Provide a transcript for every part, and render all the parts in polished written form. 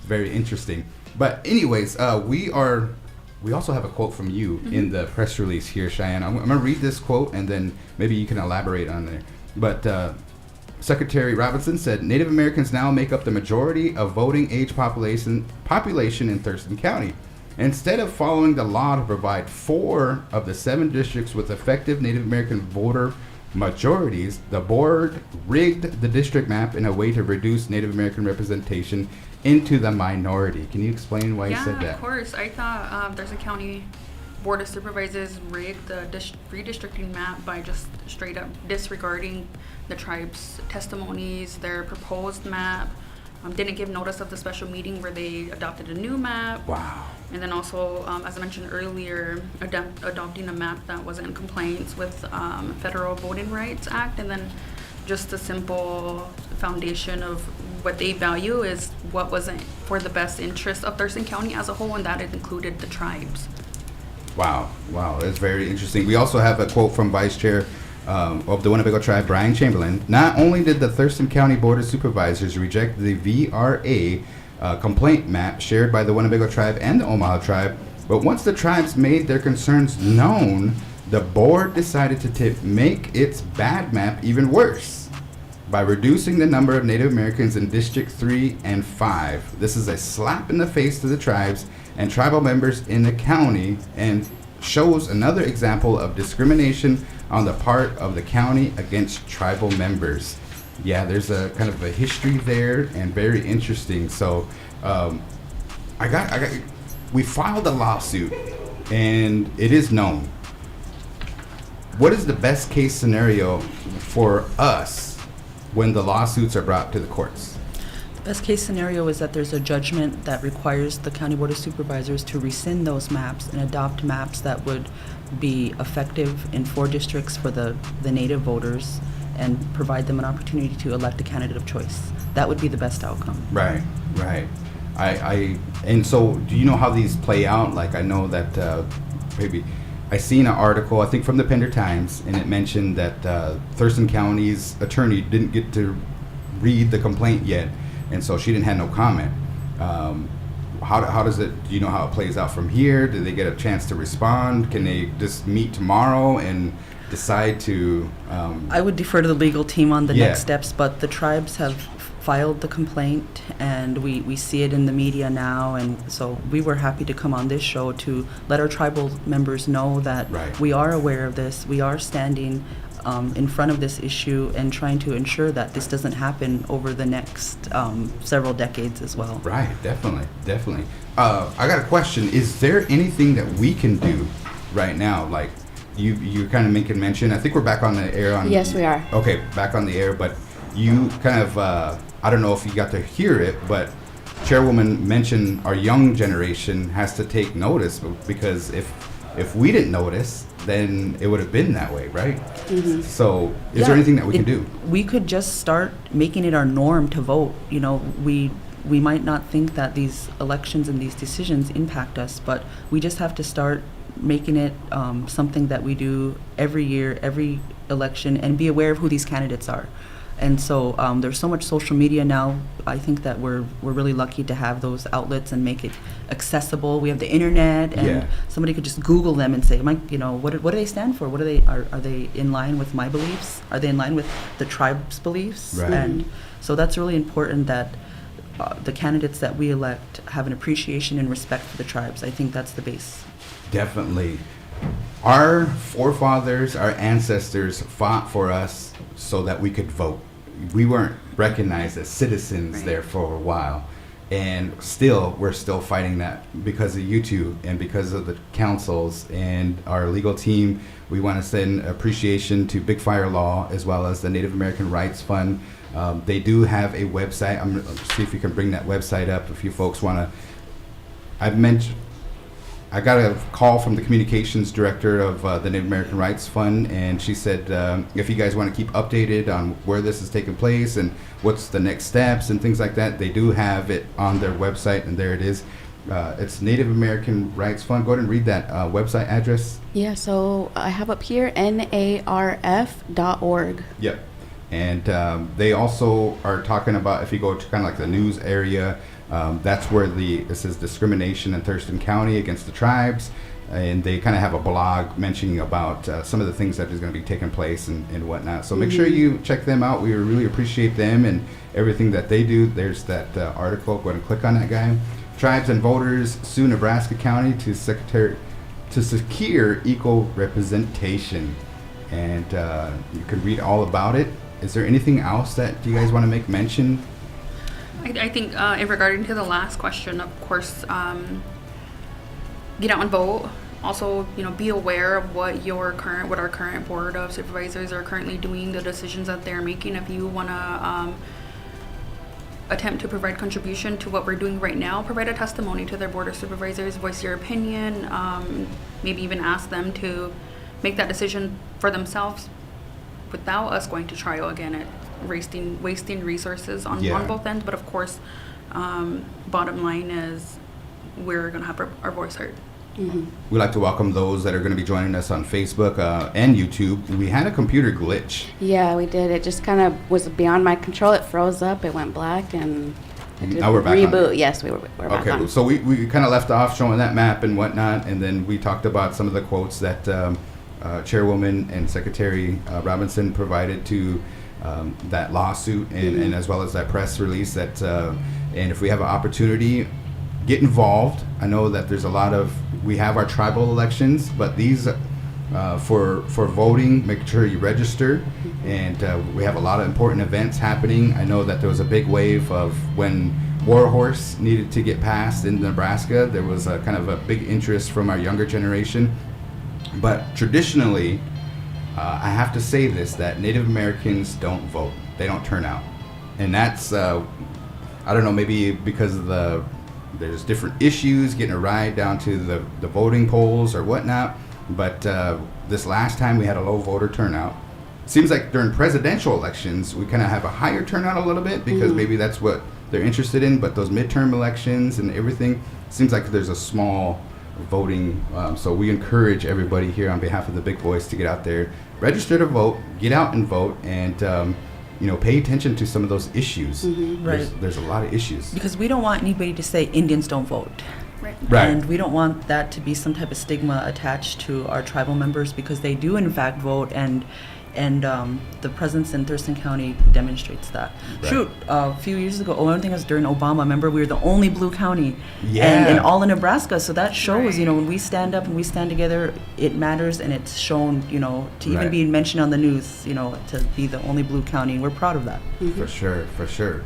very interesting. But anyways, we also have a quote from you in the press release here, Cheyenne. I'm going to read this quote, and then maybe you can elaborate on it. But Secretary Robinson said, Native Americans now make up the majority of voting age population in Thurston County. Instead of following the law to provide 4 of the 7 districts with effective Native American voter majorities, the board rigged the district map in a way to reduce Native American representation into the minority. Can you explain why you said that? Yeah, of course. I thought Thurston County Board of Supervisors rigged the redistricting map by just straight up disregarding the tribe's testimonies, their proposed map. Didn't give notice of the special meeting where they adopted a new map. Wow. And then also, as I mentioned earlier, adopting a map that wasn't in compliance with Federal Voting Rights Act. And then just a simple foundation of what they value is what wasn't for the best interest of Thurston County as a whole, and that it included the tribes. Wow, that's very interesting. We also have a quote from Vice Chair of the Winnebago Tribe, Brian Chamberlain. Not only did the Thurston County Board of Supervisors reject the VRA complaint map shared by the Winnebago Tribe and the Omaha Tribe, but once the tribes made their concerns known, the board decided to make its bad map even worse by reducing the number of Native Americans in District 3 and 5. This is a slap in the face to the tribes and tribal members in the county, and shows another example of discrimination on the part of the county against tribal members. Yeah, there's a kind of a history there, and very interesting. So, we filed a lawsuit, and it is known. What is the best case scenario for us when the lawsuits are brought to the courts? Best case scenario is that there's a judgment that requires the County Board of Supervisors to rescind those maps and adopt maps that would be effective in 4 districts for the native voters and provide them an opportunity to elect a candidate of choice. That would be the best outcome. Right. And so do you know how these play out? Like, I know that maybe I seen an article, I think from the Pender Times, and it mentioned that Thurston County's attorney didn't get to read the complaint yet, and so she didn't have no comment. How does it, do you know how it plays out from here? Do they get a chance to respond? Can they just meet tomorrow and decide to... I would defer to the legal team on the next steps, but the tribes have filed the complaint, and we see it in the media now, and so we were happy to come on this show to let our tribal members know that we are aware of this, we are standing in front of this issue and trying to ensure that this doesn't happen over the next several decades as well. Right, definitely. I got a question. Is there anything that we can do right now? Like, you kind of making mention, I think we're back on the air. Yes, we are. Okay, back on the air, but you kind of, I don't know if you got to hear it, but Chairwoman mentioned our young generation has to take notice, because if we didn't notice, then it would have been that way, right? Mm-hmm. So is there anything that we can do? We could just start making it our norm to vote. You know, we might not think that these elections and these decisions impact us, but we just have to start making it something that we do every year, every election, and be aware of who these candidates are. And so there's so much social media now. I think that we're really lucky to have those outlets and make it accessible. We have the internet, and somebody could just Google them and say, what do they stand for? What are they in line with my beliefs? Are they in line with the tribe's beliefs? Right. And so that's really important that the candidates that we elect have an appreciation and respect for the tribes. I think that's the base. Definitely. Our forefathers, our ancestors fought for us so that we could vote. We weren't recognized as citizens there for a while. And we're still fighting that because of you two and because of the councils and our legal team. We want to send appreciation to Big Fire Law as well as the Native American Rights Fund. They do have a website. I'm going to see if you can bring that website up if you folks want to. I got a call from the communications director of the Native American Rights Fund, and she said if you guys want to keep updated on where this is taking place and what's the next steps and things like that, they do have it on their website, and there it is. It's Native American Rights Fund. Go ahead and read that website address. Yeah, so I have up here narf.org. Yep. And they also are talking about, if you go to kind of like the news area, That's where it says discrimination in Thurston County against the tribes. And they kind of have a blog mentioning about some of the things that is going to be taking place and whatnot. So make sure you check them out. We really appreciate them and everything that they do. There's that article. Go ahead and click on that guy. Tribes and voters sue Nebraska County to secure equal representation. And you can read all about it. Is there anything else that you guys want to make mention? I think in regarding to the last question, of course, get out and vote. Also, be aware of what our current board of supervisors are currently doing, the decisions that they're making. If you want to attempt to provide contribution to what we're doing right now, provide a testimony to their board of supervisors, voice your opinion, maybe even ask them to make that decision for themselves without us going to trial again at wasting resources on both ends. But of course, bottom line is we're going to have our voice heard. We'd like to welcome those that are going to be joining us on Facebook and YouTube. We had a computer glitch. Yeah, we did. It just kind of was beyond my control. It froze up. It went black, and I did Now we're back reboot. on it. Yes, we're back on. Okay, so we kind of left off showing that map and whatnot, and then we talked about some of the quotes that Chairwoman and Secretary Robinson provided to that lawsuit and as well as that press release. That and if we have an opportunity, get involved. I know that there's we have our tribal elections, but these for voting, make sure you register. And we have a lot of important events happening. I know that there was a big wave of when Warhorse needed to get passed in Nebraska. There was a kind of a big interest from our younger generation. But traditionally, I have to say this, that Native Americans don't vote. They don't turn out. And that's, I don't know, maybe because of there's different issues, getting a ride down to the voting polls or whatnot. But this last time we had a low voter turnout. Seems like during presidential elections, we kind of have a higher turnout a little bit because maybe that's what they're interested in. But those midterm elections and everything, seems like there's a small voting. So we encourage everybody here on behalf of the big boys to get out there, register to vote, get out and vote, and pay attention to some of those issues. Right. There's a lot of issues. Because we don't want anybody to say Indians don't vote. Right. And we don't want that to be some type of stigma attached to our tribal members, because they do in fact vote, and the presence in Thurston County demonstrates that. Right. Shoot, a few years ago, I think it was during Obama, remember, we were the only blue county Yeah. and all in Nebraska. So that shows, Right. when we stand up and we stand together, it matters, and it's shown, to even Right. be mentioned on the news, to be the only blue county, and we're proud of that. For sure.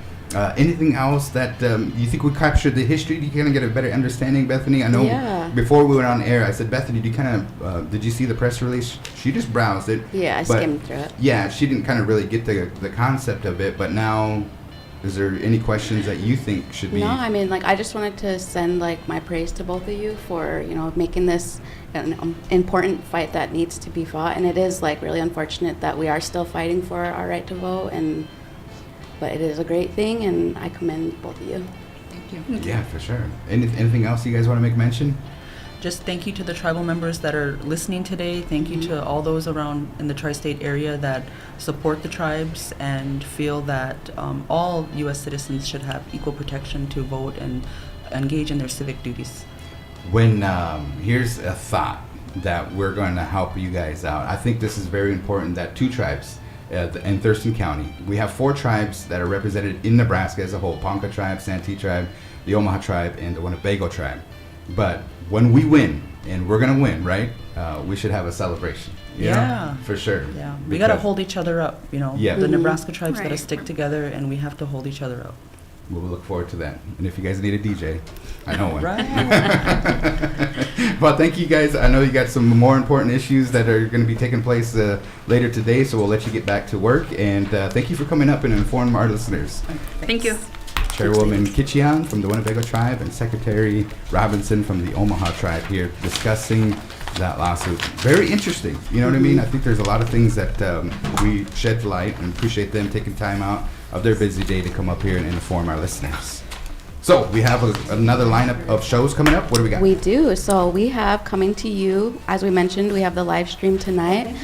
Anything else that you think would capture the history? Do you kind of get a better understanding, Bethany? I know before we went on air, I said, Bethany, did you see the press release? She just browsed it. Yeah, I skimmed through it. Yeah, she didn't kind of really get the concept of it, but now, is there any questions that you think should be? No, I mean, I just wanted to send, my praise to both of you for, making this an important fight that needs to be fought. And it is, really unfortunate that we are still fighting for our right to vote, but it is a great thing, and I commend both of you. Thank you. Yeah, for sure. Anything else you guys want to make mention? Just thank you to the tribal members that are listening today. Thank you to all those around in the tri-state area that support the tribes and feel that all U.S. citizens should have equal protection to vote and engage in their civic duties. Here's a thought that we're going to help you guys out. I think this is very important that two tribes in Thurston County. We have 4 tribes that are represented in Nebraska as a whole: Ponca tribe, Santee tribe, the Omaha tribe, and the Winnebago tribe. But when we win, and we're going to win, right? We should have a celebration. Yeah. For sure. Yeah, we got to hold each other up, Yeah. The Nebraska tribes got to Right. stick together, and we have to hold each other up. We'll look forward to that. And if you guys need a DJ, I know one. Right. Well, thank you guys. I know you got some more important issues that are going to be taking place later today, so we'll let you get back to work. And thank you for coming up and informing our listeners. Thank you. Chairwoman Kitchian from the Winnebago tribe and Secretary Robinson from the Omaha tribe here discussing that lawsuit. Very interesting. You know what I mean? I think there's a lot of things that we shed light, and appreciate them taking time out of their busy day to come up here and inform our listeners. So we have another lineup of shows coming up. What do we got? We do. So we have coming to you, as we mentioned, we have the live stream tonight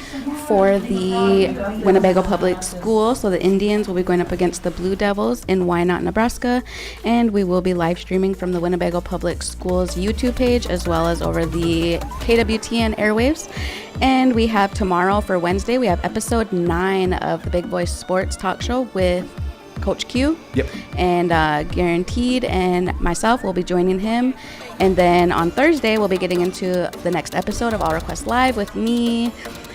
for the Winnebago Public Schools. So the Indians will be going up against the Blue Devils in Wynot, Nebraska. And we will be live streaming from the Winnebago Public Schools YouTube page as well as over the KWTN airwaves. And we have tomorrow for Wednesday, we have episode 9 of the Big Voice Sports Talk Show with Coach Q. Yep. And Guaranteed and myself will be joining him. And then on Thursday, we'll be getting into the next episode of All Request Live with me.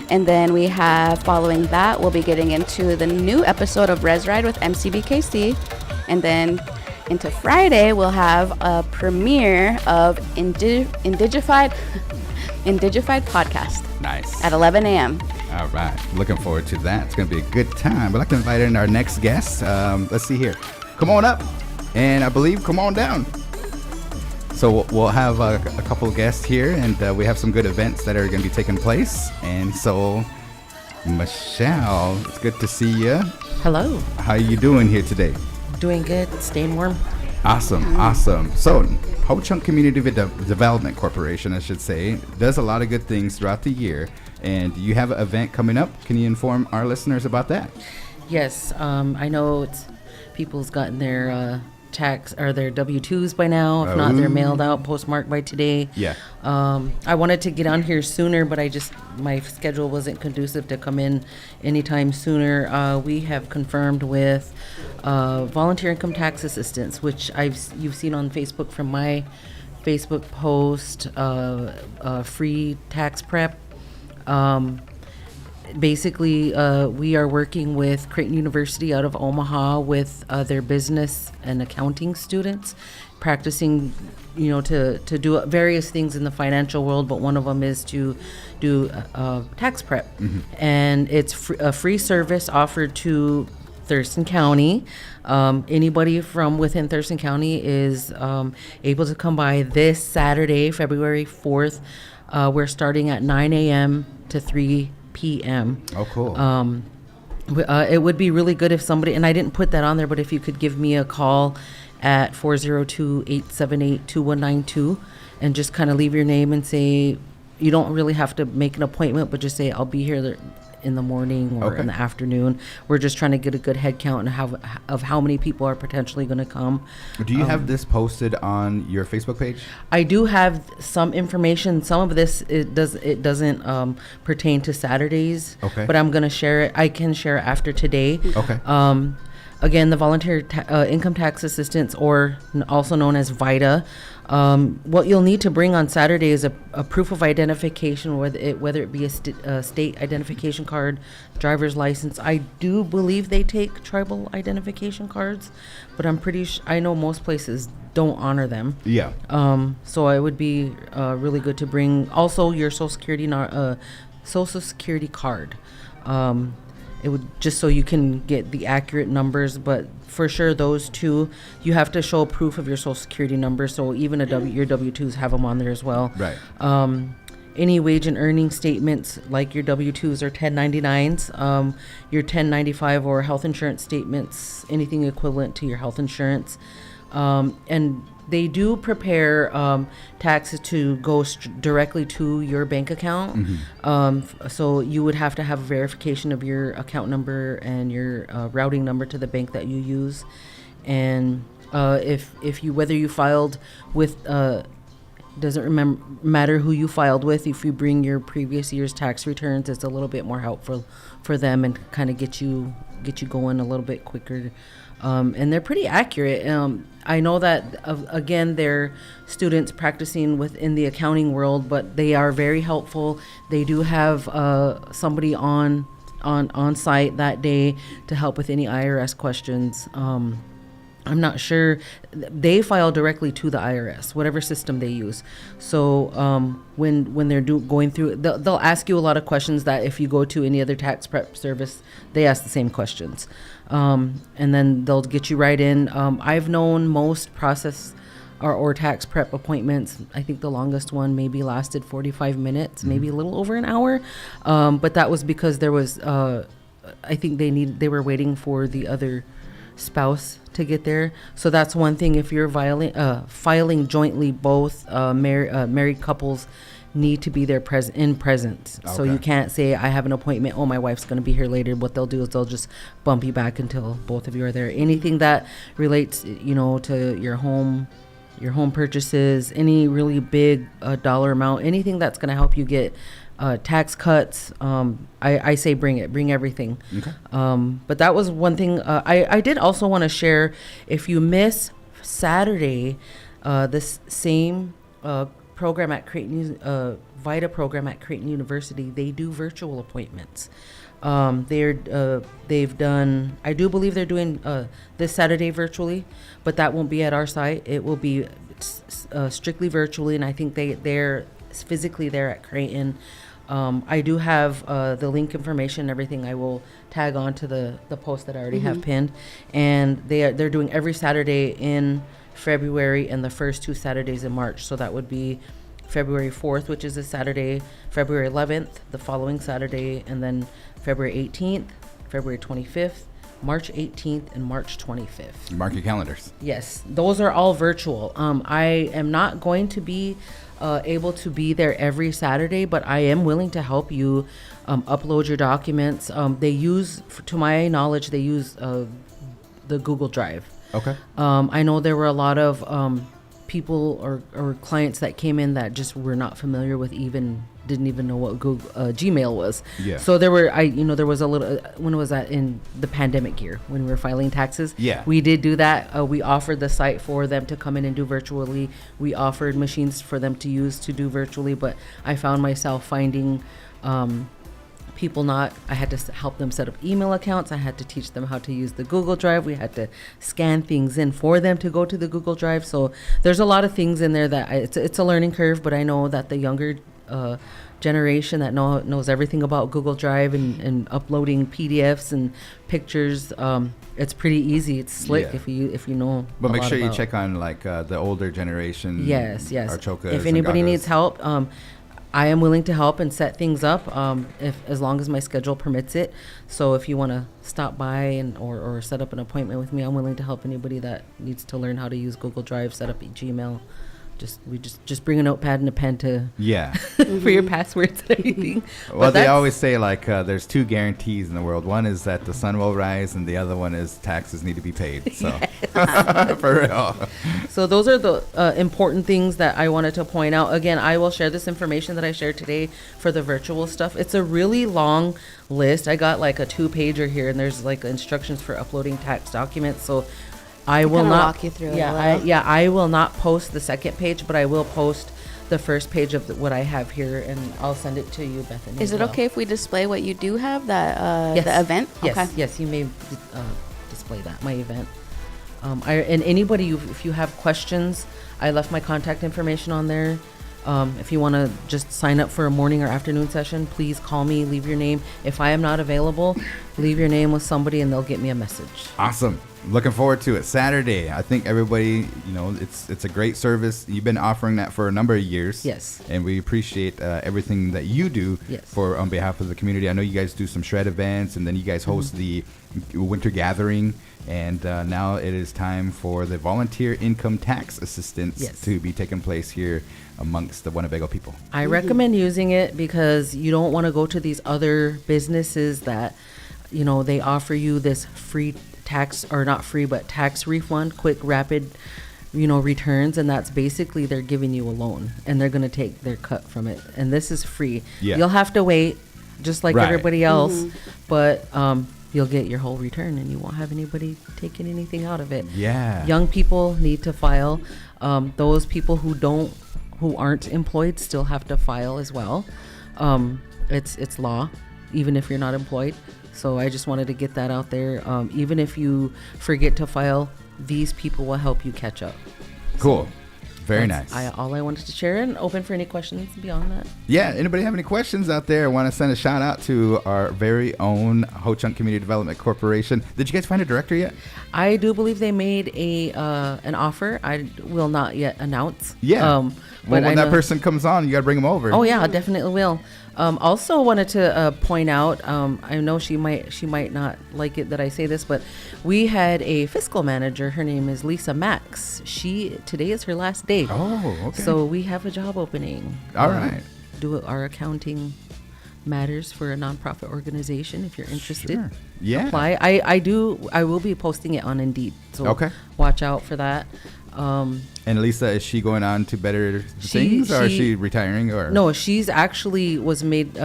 And then we have, following that, we'll be getting into the new episode of Res Ride with MCBKC. And then into Friday, we'll have a premiere of Indigified podcast. Nice. At 11 a.m. All right. Looking forward to that. It's going to be a good time. I'd like to invite in our next guest. Let's see here. Come on up. And I believe come on down. So we'll have a couple of guests here, and we have some good events that are going to be taking place. And so, Michelle, it's good to see you. Hello. How are you doing here today? Doing good. Staying warm. Awesome. So, Ho-Chunk Community Development Corporation, I should say, does a lot of good things throughout the year. And you have an event coming up. Can you inform our listeners about that? Yes. I know people's gotten their tax or their W-2s by now. If not, they're mailed out, postmarked by today. Yeah. I wanted to get on here sooner, but my schedule wasn't conducive to come in anytime sooner. We have confirmed with volunteer income tax assistance, which you've seen on Facebook from my Facebook post, free tax prep. Basically, we are working with Creighton University out of Omaha with their business and accounting students, practicing, to do various things in the financial world, but one of them is to do tax prep. Mm-hmm. And it's a free service offered to Thurston County. Anybody from within Thurston County is able to come by this Saturday, February 4th. We're starting at 9 a.m. to 3 p.m. Oh, cool. It would be really good if somebody, and I didn't put that on there, but if you could give me a call at 402-878-2192 and just kind of leave your name and say, you don't really have to make an appointment, but just say, I'll be here in the morning or in the afternoon. We're just trying to get a good head count and of how many people are potentially going to come. Do you have this posted on your Facebook page? I do have some information. Some of this it doesn't pertain to Saturdays. Okay. But I'm going to share it. I can share it after today. Okay. Again, the volunteer income tax assistance, or also known as VITA. What you'll need to bring on Saturday is a proof of identification, whether it be a state identification card, driver's license. I do believe they take tribal identification cards, but I'm pretty I know most places don't honor them. Yeah. So it would be really good to bring also your Social Security card. It would just so you can get the accurate numbers, but for sure those two, you have to show proof of your Social Security number. So even your W-2s have them on there as well. Right. Any wage and earning statements like your W-2s or 1099s, your 1095 or health insurance statements, anything equivalent to your health insurance, and they do prepare taxes to go directly to your bank account. Mm-hmm. So you would have to have a verification of your account number and your routing number to the bank that you use. And if you whether you filed with doesn't matter who you filed with. If you bring your previous year's tax returns, it's a little bit more helpful for them and kind of get you going a little bit quicker. And they're pretty accurate. I know that, again, they're students practicing within the accounting world, but they are very helpful. They do have somebody on site that day to help with any IRS questions. I'm not sure. They file directly to the IRS, whatever system they use. So when they're going through, they'll ask you a lot of questions that if you go to any other tax prep service, they ask the same questions. And then they'll get you right in. I've known most process or tax prep appointments. I think the longest one maybe lasted 45 minutes, maybe a little over an hour. But that was because there was, I think they were waiting for the other spouse to get there. So that's one thing. If you're filing jointly, both married couples need to be there in presence. So Okay. you can't say, I have an appointment, oh, my wife's going to be here later. What they'll do is they'll just bump you back until both of you are there. Anything that relates, to your home purchases, any really big dollar amount, anything that's going to help you get tax cuts, I say bring everything. Okay. But that was one thing. I did also want to share, if you miss Saturday, this same program at Creighton, VITA program at Creighton University, they do virtual appointments. They've done, I do believe they're doing this Saturday virtually, but that won't be at our site. It will be strictly virtually, and I think they're physically there at Creighton. I do have the link information and everything. I will tag on to the post that I already have pinned, and they're doing every Saturday in February and the first 2 Saturdays in March. So that would be February 4th, which is a Saturday, February 11th, the following Saturday, and then February 18th, February 25th, March 18th, and March 25th. Mark your calendars. Yes, those are all virtual. I am not going to be able to be there every Saturday, but I am willing to help you upload your documents. They use, to my knowledge, they use the Google Drive. Okay. I know there were a lot of people or clients that came in that just were not familiar with didn't even know what Google Gmail was. Yeah. So there was a little when was that in the pandemic year when we were filing taxes. Yeah. We did do that. We offered the site for them to come in and do virtually. We offered machines for them to use to do virtually, but I found myself finding I had to help them set up email accounts. I had to teach them how to use the Google Drive. We had to scan things in for them to go to the Google Drive. So there's a lot of things in there that it's a learning curve, but I know that the younger generation that knows everything about Google Drive and uploading PDFs and pictures, it's pretty easy. It's slick if you know. But a make lot sure you about- check on like the older generation. Yes. Archocas If and anybody Gagas. needs help, I am willing to help and set things up, as long as my schedule permits it. So if you want to stop by or set up an appointment with me, I'm willing to help anybody that needs to learn how to use Google Drive, set up a Gmail. Just bring a notepad and a pen to Yeah. for your passwords and everything. Well, But they that's- always say like there's 2 guarantees in the world. One is that the sun will rise, and the other one is taxes need to be paid. So, for real. So those are the important things that I wanted to point out. Again, I will share this information that I shared today for the virtual stuff. It's a really long list. I got like a 2-pager here, and there's like instructions for uploading tax documents. So I will kinda not walk you through it a little. I will not post the second page, but I will post the first page of what I have here, and I'll send it to you, Bethany. Is as it well. okay if we display what you do have, that Yes. the event? Yes, Okay. yes, you may display that, my event. And anybody, if you have questions, I left my contact information on there. If you want to just sign up for a morning or afternoon session, please call me, leave your name. If I am not available, leave your name with somebody and they'll get me a message. Awesome. Looking forward to it. Saturday. I think everybody, it's a great service. You've been offering that for a number of years. Yes. And we appreciate everything that you do Yes. on behalf of the community. I know you guys do some shred events, and then you guys host the winter gathering. And now it is time for the volunteer income tax assistance Yes. to be taking place here amongst the Winnebago people. I recommend using it because you don't want to go to these other businesses that, they offer you this free tax, or not free, but tax refund, quick, rapid, returns. And that's basically they're giving you a loan and they're going to take their cut from it. And this is free. Yeah. You'll have to wait just like Right. everybody else, but you'll get your whole return and you won't have anybody taking anything out of it. Yeah. Young people need to file. Those people who aren't employed still have to file as well. It's law, even if you're not employed. So I just wanted to get that out there. Even if you forget to file, these people will help you catch up. Cool. Very That's nice. all I wanted to share, and open for any questions beyond that. Yeah, anybody have any questions out there? I want to send a shout out to our very own Ho Chunk Community Development Corporation. Did you guys find a director yet? I do believe they made an offer. I will not yet announce. Yeah. But Well, I when that know- person comes on, you got to bring them over. Oh yeah, I definitely will. Also wanted to point out, I know she might not like it that I say this, but we had a fiscal manager. Her name is Lisa Max. Today is her last day. Oh, okay. So we have a job opening. All right. do our accounting matters for a nonprofit organization. If you're interested, Sure. Yeah. apply. I will be posting it on Indeed, so Okay. watch out for that. And Lisa, is she going on to better things, or is she retiring? Or No, she's actually was made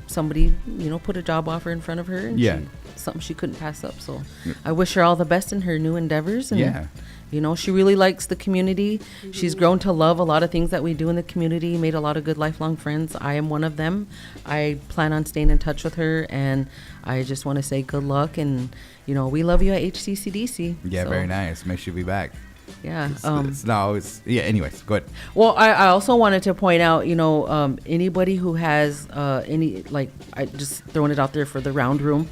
somebody, put a job offer in front of her, and Yeah. something she couldn't pass up. So I wish her all the best in her new endeavors. And Yeah. she really likes the community. She's grown to love a lot of things that we do in the community, made a lot of good lifelong friends. I am one of them. I plan on staying in touch with her, and I just want to say good luck. And, we love you at HCCDC. Yeah, So, very nice. Make sure you be back. Yeah. Anyways, go ahead. Well, I also wanted to point out, anybody who has I just throwing it out there for the round room.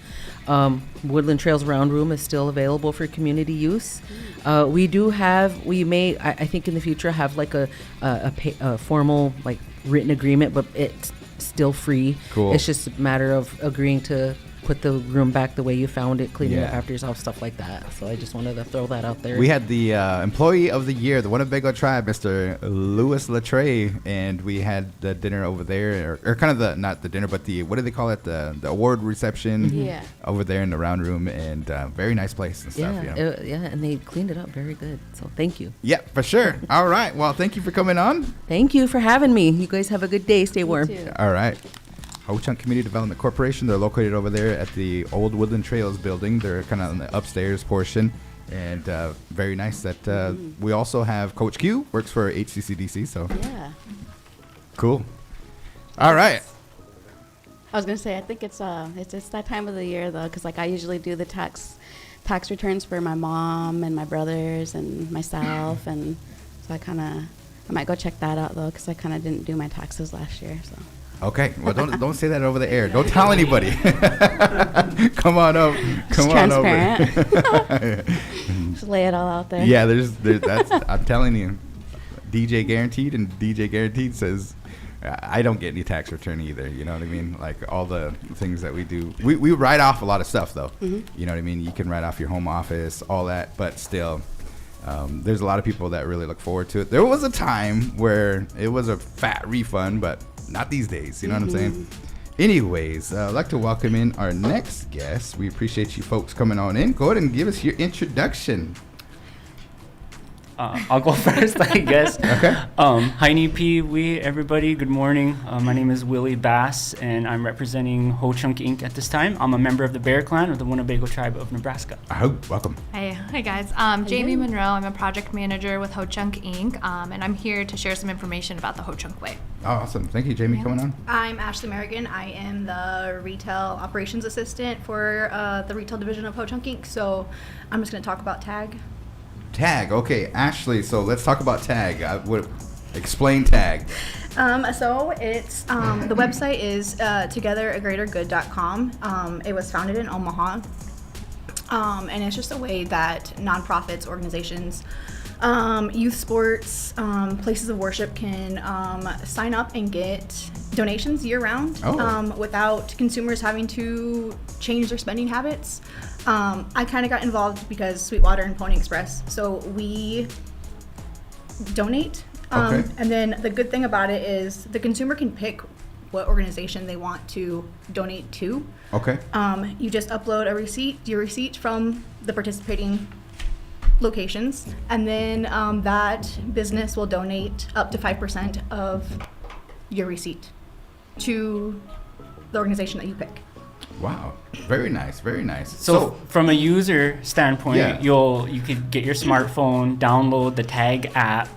Woodland Trails round room is still available for community use. We may, I think in the future, have like a formal like written agreement, but it's still free. Cool. It's just a matter of agreeing to put the room back the way you found it, cleaning up Yeah. after yourself, stuff like that. So I just wanted to throw that out there. We had the Employee of the Year, the Winnebago Tribe, Mr. Louis Latre, and we had the dinner over there, or kind of not the dinner, but what do they call it? The award reception Yeah. over there in the round room, and very nice place and stuff. And they cleaned it up very good. So thank you. Yeah, for sure. All right. Well, thank you for coming on. Thank you for having me. You guys have a good day. Stay warm. You too. All right. Ho-Chunk Community Development Corporation. They're located over there at the old Woodland Trails building. They're kind of on the upstairs portion, and very nice. That we also have Coach Q, works for HCCDC. So Yeah. cool. All right. I was gonna say, I think it's that time of the year though, because like I usually do the tax returns for my mom and my brothers and myself, and so I might go check that out though, because I kind of didn't do my taxes last year. So Okay. Well, don't say that over the air. Don't tell anybody. Come on up. Come on over. transparent. Just lay it all out there. Yeah, that's I'm telling you, DJ Guaranteed, and DJ Guaranteed says I don't get any tax return either. You know what I mean? Like all the things that we do, we write off a lot of stuff though. Mm-hmm. You know what I mean? You can write off your home office, all that, but still, there's a lot of people that really look forward to it. There was a time where it was a fat refund, but not these days. You know what I'm saying? Anyways, I'd like to welcome in our next guest. We appreciate you folks coming on in. Go ahead and give us your introduction. I'll go first, I guess. Okay. Hi, NEP, everybody. Good morning. My name is Willie Bass, and I'm representing Ho-Chunk Inc. at this time. I'm a member of the Bear Clan of the Winnebago Tribe of Nebraska. Welcome. Hi guys. Jamie Monroe. I'm a project manager with Ho-Chunk Inc. And I'm here to share some information about the Ho-Chunk Way. Oh, awesome. Thank you, Jamie, coming on. I'm Ashley Merrigan. I am the retail operations assistant for the retail division of Ho-Chunk Inc. So I'm just going to talk about TAG. Tag. Okay, Ashley. So let's talk about Tag. Explain Tag. So it's the website is togetheragreatergood.com. It was founded in Omaha, and it's just a way that nonprofits, organizations, youth sports, places of worship can sign up and get donations year-round without consumers having to change their spending habits. I kind of got involved because Sweetwater and Pony Express, so we donate. Okay. And then the good thing about it is the consumer can pick what organization they want to donate to. Okay. You just upload your receipt from the participating locations, and then that business will donate up to 5% of your receipt to the organization that you pick. Wow. Very nice. Very nice. So from a user standpoint, Yeah. you could get your smartphone, download the Tag app,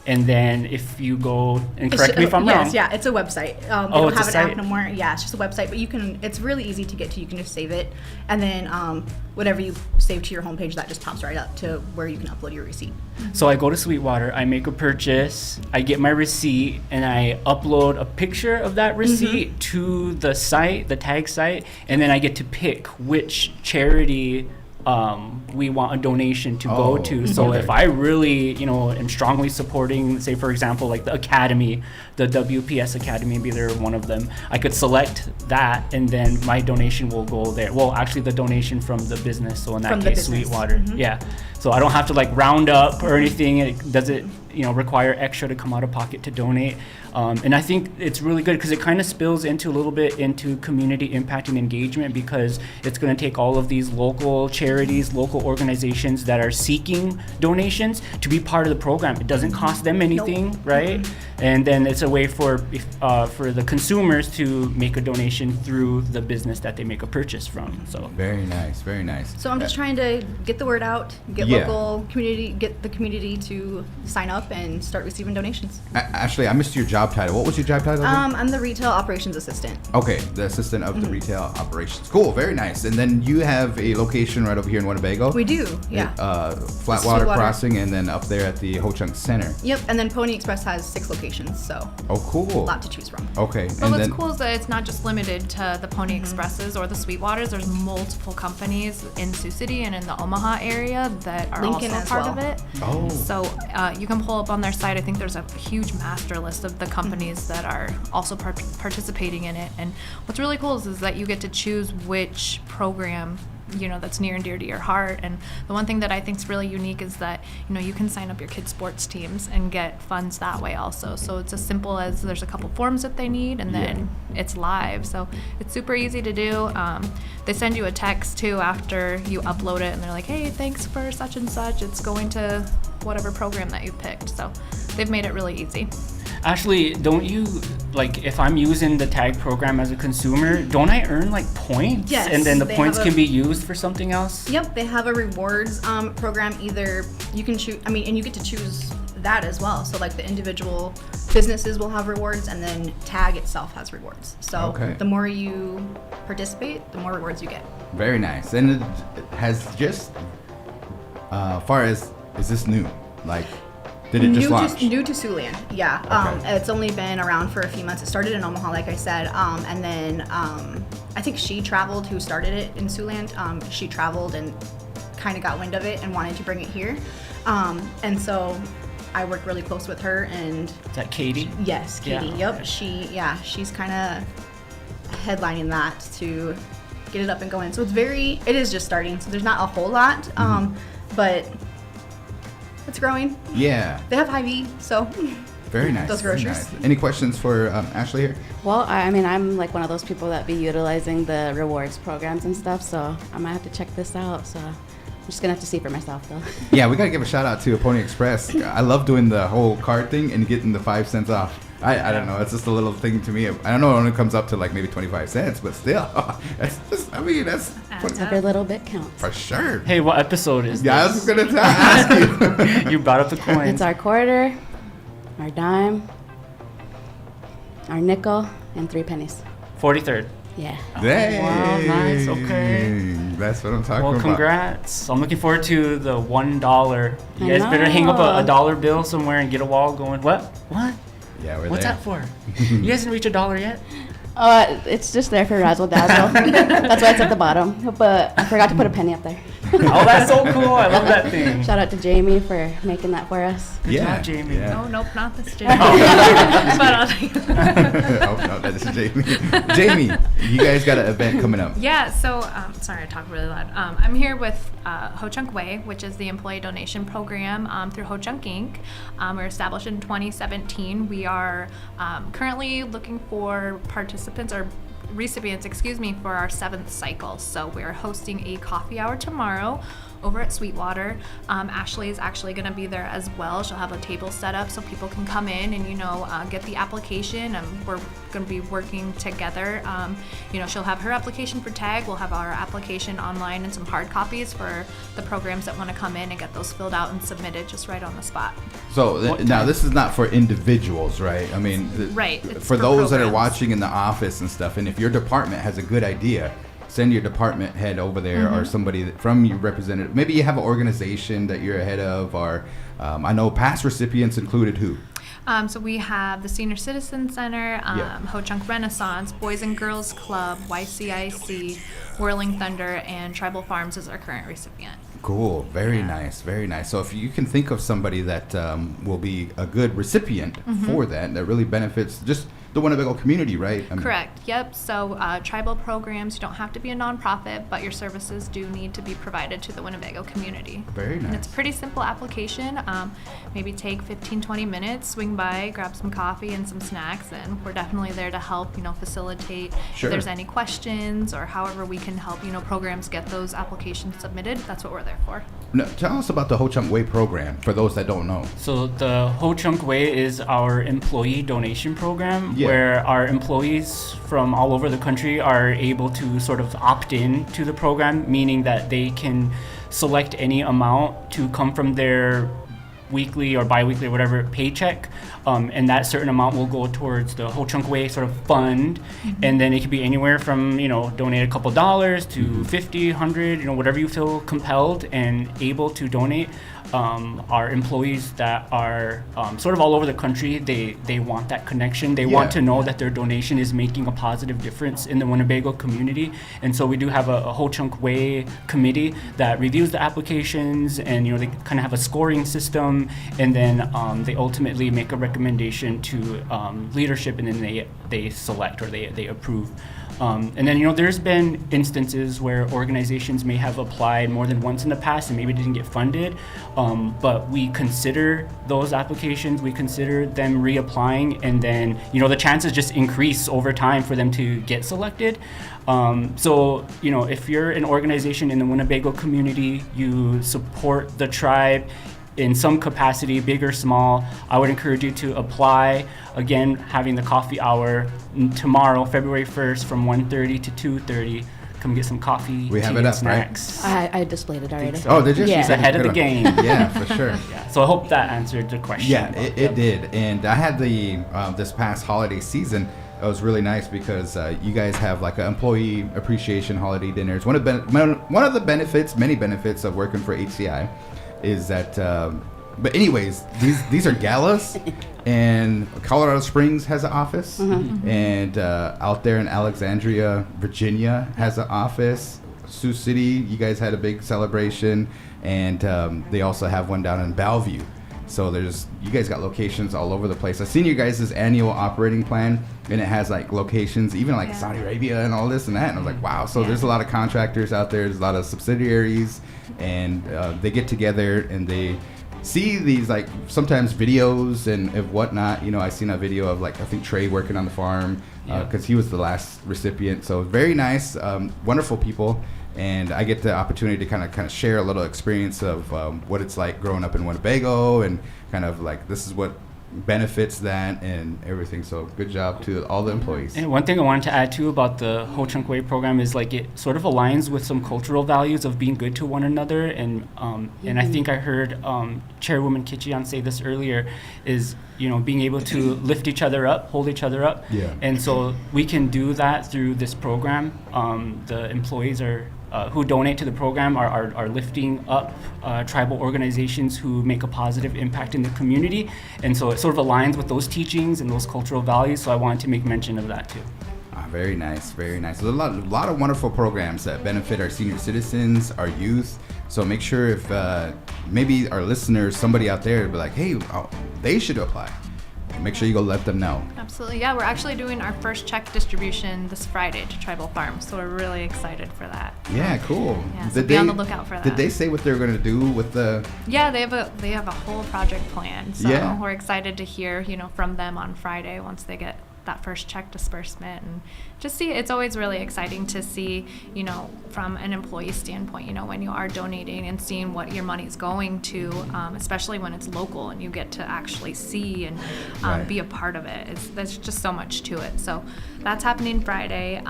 and then if you go, and correct me if I'm wrong. Yes, yeah, it's a website. They don't it's a have an site? app no more. Yeah, it's just a website, but it's really easy to get to. You can just save it, and then whatever you save to your homepage, that just pops right up to where you can upload your receipt. So I go to Sweetwater, I make a purchase, I get my receipt, and I upload a picture of that receipt to the site, the Tag site, and then I get to pick which charity we want a donation to go to. So okay. if I really, am strongly supporting, say for example, like the Academy, the WPS Academy, be there one of them, I could select that, and then my donation will go there. Well, actually the donation from the business, so in that From the case business. Sweetwater. Yeah. So I don't have to like round up or anything. It require extra to come out of pocket to donate. And I think it's really good because it kind of spills into a little bit into community impact and engagement, because it's going to take all of these local charities, local organizations that are seeking donations to be part of the program. It doesn't cost them anything, right? And then it's a way for the consumers to make a donation through the business that they make a purchase from. So Very nice, very nice. So I'm just trying to get the word out, get Yeah. local community, get the community to sign up and start receiving donations. Ashley, I missed your job title. What was your job title again? I'm the retail operations assistant. Okay, the assistant of the retail operations. Cool, very nice. And then you have a location right over here in Winnebago. We do, yeah. Flatwater Sweetwater. Crossing, and then up there at the Ho Chunk Center. Yep, and then Pony Express has 6 locations, so Oh, cool. a lot to choose from. Okay, But and what's then cool is that it's not just limited to the Pony Expresses or the Sweetwaters. There's multiple companies in Sioux City and in the Omaha area that are Lincoln also as part well. of it. Oh. So you can pull up on their site. I think there's a huge master list of the companies that are also participating in it. And what's really cool is that you get to choose which program that's near and dear to your heart. And the one thing that I think is really unique is that you can sign up your kids' sports teams and get funds that way also. So it's as simple as there's a couple forms that they need, and then it's live. So it's super easy to do. They send you a text too after you upload it, and they're like, hey, thanks for such and such. It's going to whatever program that you picked. So they've made it really easy. Ashley, don't you, if I'm using the tag program as a consumer, don't I earn points? Yes, And then the they points have a- can be used for something else? Yep, they have a rewards program. Either you can choose, and you get to choose that as well. So the individual businesses will have rewards, and then Tag itself has rewards. So Okay. the more you participate, the more rewards you get. very nice. And it has just, far as, is this new? Did it just launch? New to Siouxland, yeah. Okay. It's only been around for a few months. It started in Omaha, like I said, and then I think she traveled, who started it in Siouxland. She traveled and kind of got wind of it and wanted to bring it here, and so I worked really close with her. And Is that Katie? yes, Katie. Yeah, Yep, okay. she's kind of headlining that to get it up and going. So it is just starting. So there's not a whole lot, but it's growing. Yeah, They have Hy-Vee, so very nice. Those very groceries. nice. Any questions for Ashley here? Well, I'm one of those people that be utilizing the rewards programs and stuff, so I might have to check this out. So I'm just gonna have to see for myself, though. Yeah, we gotta give a shout out to Pony Express. I love doing the whole card thing and getting the 5 cents off. I don't know, it's just a little thing to me. I don't know, it only comes up to maybe 25 cents, but still, that's just, that's Every little bit counts. for sure. Hey, what episode is Yeah, I this? was gonna ask you. You brought up the coins. It's our quarter, our dime, our nickel, and 3 pennies. 43rd. Yeah. Dang. Wow, nice, okay. That's what I'm talking Well, about. congrats. I'm looking forward to the $1. You I guys better hang up a know. dollar bill somewhere and get a wall going. What? Yeah, we're What's there. that for? You guys didn't reach $1 yet? It's just there for razzle dazzle. That's why it's at the bottom. But I forgot to put a penny up there. Oh, that's so cool. I love that thing. Shout out to Jamie for making that for us. Good Yeah, job, Jamie. yeah. No, nope, not this Jim. Oh no, that's Jamie. Jamie, you guys got an event coming up. Yeah, so sorry, I talk really loud. I'm here with Ho Chunk Way, which is the employee donation program through Ho Chunk Inc. We're established in 2017. We are currently looking for participants or recipients, for our 7th cycle. So we're hosting a coffee hour tomorrow over at Sweetwater. Ashley is actually going to be there as well. She'll have a table set up so people can come in and get the application, and we're going to be working together. She'll have her application for tag. We'll have our application online and some hard copies for the programs that want to come in and get those filled out and submitted just right on the spot. So now this is not for individuals, right? I mean, Right, it's for for those that are programs. watching in the office and stuff, and if your department has a good idea, send your department head over there or somebody from your representative. Maybe you have an organization that you're ahead of, or I know past recipients included who? So we have the Senior Citizen Center, Yeah. Ho Chunk Renaissance, Boys and Girls Club, YCIC, Whirling Thunder, and Tribal Farms is our current recipient. Cool. Very nice. Very nice. So if you can think of somebody that will be a good recipient for that really benefits, just the Winnebago community, right? I mean, Correct. Yep. So tribal programs, you don't have to be a nonprofit, but your services do need to be provided to the Winnebago community. Very And it's nice. a pretty simple application. Maybe take 15, 20 minutes, swing by, grab some coffee and some snacks, and we're definitely there to help, facilitate Sure. if there's any questions or however we can help, programs get those applications submitted. That's what we're there for. Now, tell us about the Ho Chunk Way program for those that don't know. So the Ho Chunk Way is our employee donation program Yeah. where our employees from all over the country are able to sort of opt in to the program, meaning that they can select any amount to come from their weekly or bi-weekly or whatever paycheck, and that certain amount will go towards the Ho Chunk Way sort of fund, and then it could be anywhere from donate a couple dollars to 50, 100, whatever you feel compelled and able to donate. Our employees that are sort of all over the country, they want that connection. They want Yeah. to know that their donation is making a positive difference in the Winnebago community. And so we do have a Ho Chunk Way committee that reviews the applications, and they kind of have a scoring system, and then they ultimately make a recommendation to leadership, and then they select or they approve. And then, there's been instances where organizations may have applied more than once in the past and maybe didn't get funded, but we consider those applications, we consider them reapplying, and then, the chances just increase over time for them to get selected. So, if you're an organization in the Winnebago community, you support the tribe in some capacity, big or small, I would encourage you to apply. Again, having the coffee hour tomorrow, February 1st from 1:30 to 2:30. Come get some coffee, We have tea, it and up, right? snacks. I displayed it already. Oh, did you? Yeah. She's ahead of the game. Yeah, for sure. Yeah, so I hope that answered the question. Yeah, it did. And I had the this past holiday season. It was really nice because you guys have like an employee appreciation holiday dinners. One of the benefits, many benefits of working for HCI, is that. But anyways, these are galas, and Colorado Springs has an office, and out there in Alexandria, Virginia has an office. Sioux City, you guys had a big celebration, and they also have one down in Bellevue. So you guys got locations all over the place. I've seen you guys' annual operating plan, and it has like locations, even like Yeah. Saudi Arabia and all this and that. And I was like, wow. So Yeah. there's a lot of contractors out there. There's a lot of subsidiaries, and they get together and they see these like sometimes videos and whatnot. I seen a video of like I think Trey working on the farm because he was the last recipient. So very nice, wonderful people. And I get the opportunity to kind of share a little experience of what it's like growing up in Winnebago, and kind of like this is what benefits that and everything. So good job to all the employees. And one thing I wanted to add too about the Ho Chunk Way program is like it sort of aligns with some cultural values of being good to one another, and I think I heard Chairwoman Kitchian say this earlier, is being able to lift each other up, hold each other up. Yeah. And so we can do that through this program. The employees are who donate to the program are lifting up tribal organizations who make a positive impact in the community, and so it sort of aligns with those teachings and those cultural values. So I wanted to make mention of that too. Very nice, very nice. There's a lot of wonderful programs that benefit our senior citizens, our youth. So make sure if maybe our listeners, somebody out there, be like, hey, they should apply. Make sure you go let them know. Absolutely. Yeah, we're actually doing our first check distribution this Friday to tribal farms, so we're really excited for that. Yeah, cool. Yeah, so be on the lookout for that. Did they say what they're going to do with the? Yeah, they have a whole project plan. So Yeah. we're excited to hear, from them on Friday once they get that first check disbursement, and just see, it's always really exciting to see, from an employee standpoint, when you are donating and seeing what your money's going to, especially when it's local and you get to actually see and Right. be a part of it. There's just so much to it. So that's happening Friday.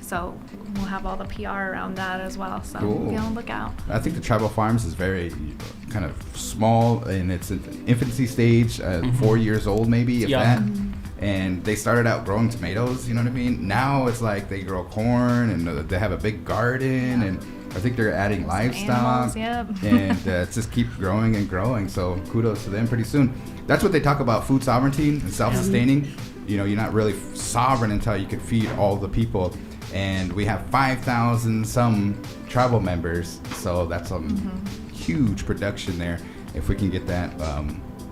So we'll have all the PR around that as well. So Cool. be on the lookout. I think the Tribal Farms is very kind of small in its infancy stage, 4 years old maybe, if Yeah. that. And they started out growing tomatoes, you know what I mean? Now it's like they grow corn, and they have a big garden, and I think they're adding livestock. Animals, yep. And it just keeps growing and growing. So kudos to them pretty soon. That's what they talk about, food sovereignty and self-sustaining. You're not really sovereign until you can feed all the people. And we have 5,000 some tribal members, so that's a huge production there. If we can get that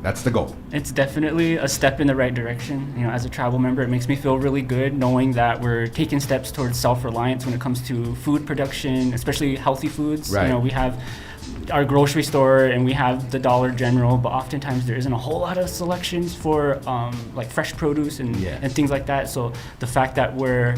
that's the goal. It's definitely a step in the right direction. You know, as a tribal member, it makes me feel really good knowing that we're taking steps towards self-reliance when it comes to food production, especially healthy foods. Right. You know, we have our grocery store and we have the Dollar General, but oftentimes there isn't a whole lot of selections for like fresh produce and things like that. So the fact that we're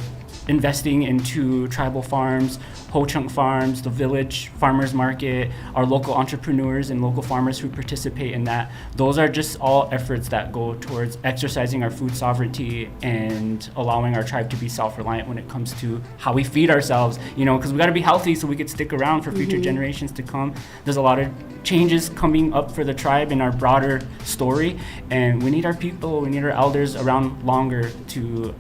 investing into tribal farms, Ho-Chunk Farms, the village farmers market, our local entrepreneurs and local farmers who participate in that. Those are just all efforts that go towards exercising our food sovereignty and allowing our tribe to be self-reliant when it comes to how we feed ourselves, you know, because we got to be healthy so we could stick around for future generations to come. There's a lot of changes coming up for the tribe in our broader story, and we need our people, we need our elders around longer to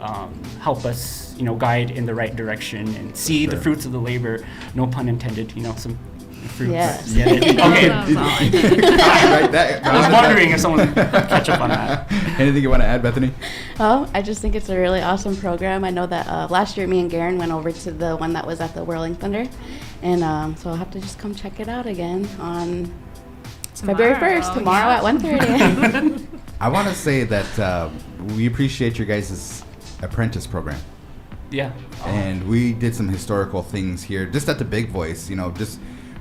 help us, you know, guide in the right direction and see the fruits of the labor, no pun intended, you know, some fruits. Yes. Yeah. Okay. Right there. I was wondering if someone could catch up on that. Anything you want to add, Bethany? Oh, I just think it's a really awesome program. I know that last year me and Garan went over to the one that was at the Whirling Thunder. And so I'll have to just come check it out again on February 1st, tomorrow at 1:30. I want to say that we appreciate your guys' apprentice program. Yeah. And we did some historical things here just at the Big Voice, you know, just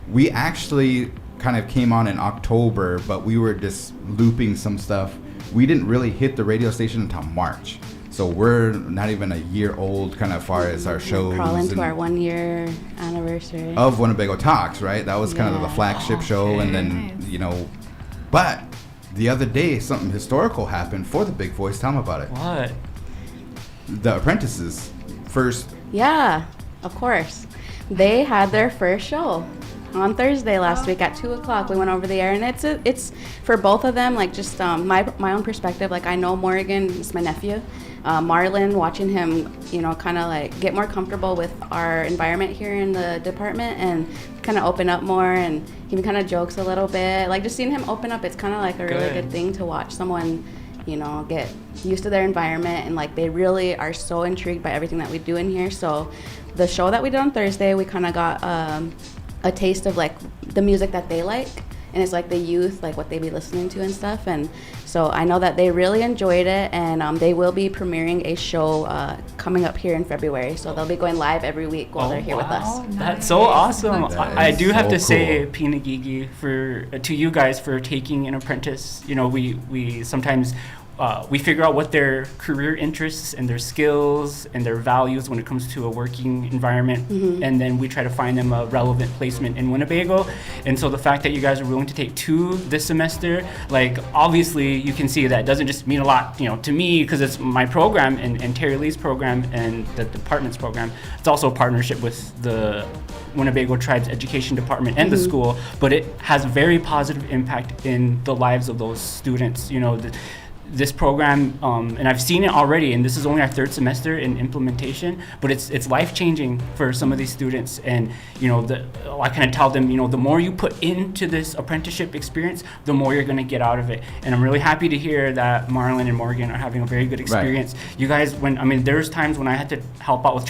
we actually kind of came on in October, but we were just looping some stuff. We didn't really hit the radio station until March. So we're not even a year old kind of far as our shows. Crawl into our 1 year anniversary. Of Winnebago Talks, right? That was kind of the flagship show. And then, Nice. you know, but the other day something historical happened for the Big Voice. Tell them about it. What? The apprentices first. Yeah, of course. They had their first show on Thursday last week at 2:00. We went over the air, and it's for both of them. Like just my own perspective. Like I know Morgan, it's my nephew. Marlon, watching him, you know, kind of like get more comfortable with our environment here in the department and kind of open up more, and he kind of jokes a little bit. Like just seeing him open up, it's kind of like a really good thing to watch someone, you know, get used to their environment, and like they really are so intrigued by everything that we do in here. So the show that we did on Thursday, we kind of got a taste of like the music that they like, and it's like the youth, like what they be listening to and stuff. And so I know that they really enjoyed it, and they will be premiering a show coming up here in February. So they'll be going live every week while they're here with us. That's so awesome. That I is do have so to say, cool. Pinagigi, to you guys for taking an apprentice. You know, we sometimes we figure out what their career interests and their skills and their values when it comes to a working environment, and then we try to find them a relevant placement in Winnebago. And so the fact that you guys are willing to take 2 this semester, like obviously you can see that doesn't just mean a lot, you know, to me because it's my program and Terry Lee's program and the department's program. It's also a partnership with the Winnebago Tribe's Education Department and the school, but it has very positive impact in the lives of those students. You know, this program, and I've seen it already, and this is only our 3rd semester in implementation, but it's life-changing for some of these students. And you know, I kind of tell them, you know, the more you put into this apprenticeship experience, the more you're going to get out of it. And I'm really happy to hear that Marlon and Morgan are having a very good experience. Right. You guys, there's times when I had to help out with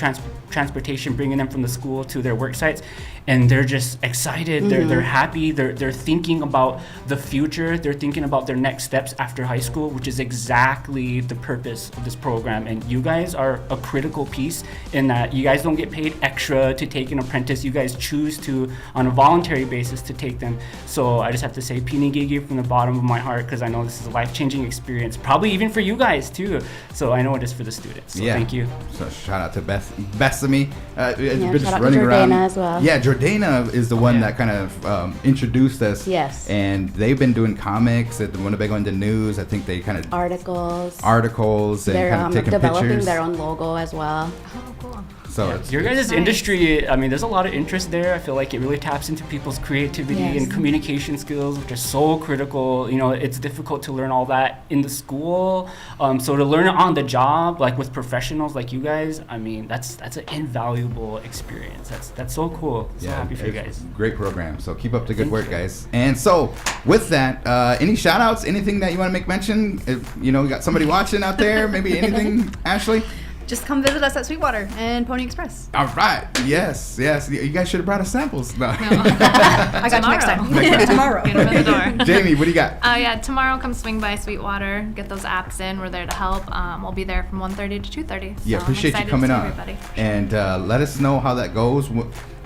transportation, bringing them from the school to their work sites, and they're just excited. They're happy. They're thinking about the future. They're thinking about their next steps after high school, which is exactly the purpose of this program. And you guys are a critical piece in that you guys don't get paid extra to take an apprentice. You guys choose to, on a voluntary basis, to take them. So I just have to say Pinagigi from the bottom of my heart, because I know this is a life-changing experience, probably even for you guys too. So I know it is for the students. So thank you. So shout out to Bethany. Shout out to Jordana as well. Yeah, Jordana is the one that kind of introduced us. Yes. And they've been doing comics at the Winnebago in the News. I think they kind of articles and they're kind of taking developing pictures. their own logo as well. Oh, cool. So it's, your guys' industry, there's a lot of interest there. I feel like it really taps into people's creativity and communication skills, which are so critical. You know, it's difficult to learn all that in the school. So to learn it on the job, like with professionals like you guys, that's an invaluable experience. That's so cool. So happy for you guys. Great program. So keep up the good work, guys. And so with that, any shout outs, anything that you want to make mention? If, you know, we got somebody watching out there, maybe anything, Ashley? just come visit us at Sweetwater and Pony Express. All right. Yes. You guys should have brought us samples. No. I got you next time. Tomorrow. Get 'em in the door. Jamie, what do you got? Yeah, tomorrow come swing by Sweetwater, get those apps in. We're there to help. We'll be there from 1:30 to 2:30. Yeah, so appreciate I'm you excited coming to see on. everybody. And let us know how that goes.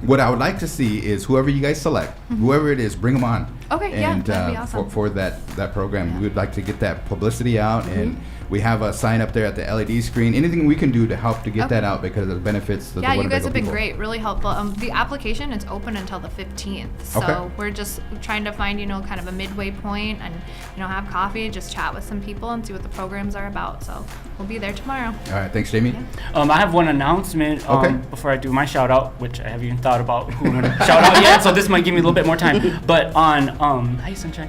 What I would like to see is whoever you guys select, whoever it is, bring them on. Okay, yeah, and, that'd be awesome. For that program, we would like to get that publicity out, and we have a sign up there at the LED screen. Anything we can do to help to get that out because of the benefits to Yeah, the you guys Winnebago have been people. great, really helpful. The application is open until the 15th, so Okay. we're just trying to find, kind of a midway point and, have coffee, just chat with some people and see what the programs are about. So we'll be there tomorrow. All right, thanks, Jamie. I have one announcement Okay. before I do my shout out, which I haven't even thought about who I'm gonna shout out yet, so this might give me a little bit more time. But on hi Sunshine,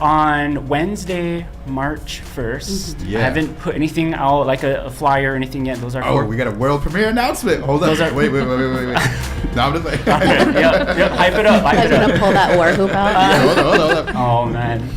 on Wednesday, March 1st, Yeah. I haven't put anything out like a flyer or anything yet. Those are Oh, we got a world premiere announcement. Hold on. Those are- Wait. No, I'm just like. Okay, yep, hype it up. I was gonna pull that war hoop out. Hold on. Oh man.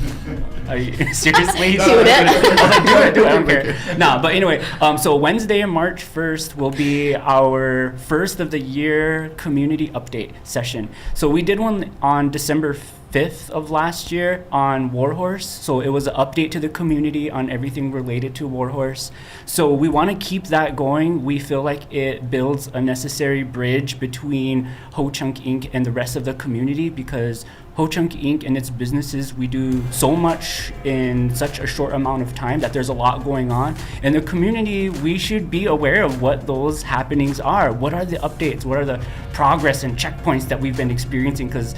Are you seriously? Shoot it. I was like, do it. I don't care. Nah, but anyway, so Wednesday, March 1st will be our first of the year community update session. So we did one on December 5th of last year on Warhorse. So it was an update to the community on everything related to Warhorse. So we want to keep that going. We feel like it builds a necessary bridge between Ho Chunk Inc. and the rest of the community, because Ho Chunk Inc. and its businesses, we do so much in such a short amount of time that there's a lot going on. In the community, we should be aware of what those happenings are. What are the updates? What are the progress and checkpoints that we've been experiencing? Because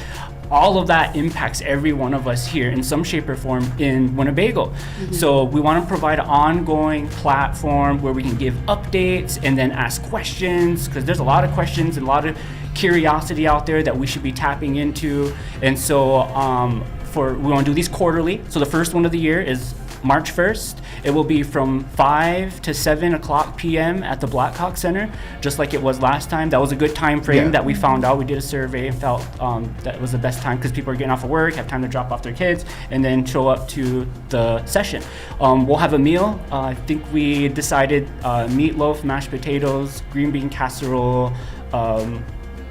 all of that impacts every one of us here in some shape or form in Winnebago. So we want to provide an ongoing platform where we can give updates and then ask questions, because there's a lot of questions and a lot of curiosity out there that we should be tapping into. And so we want to do these quarterly. So the first one of the year is March 1st. It will be from 5 to 7 o'clock p.m. at the Blackhawk Center, just like it was last time. That was a good time frame that we found out. We did a survey and felt that was the best time, because people are getting off of work, have time to drop off their kids, and then show up to the session. We'll have a meal. I think we decided meatloaf, mashed potatoes, green bean casserole,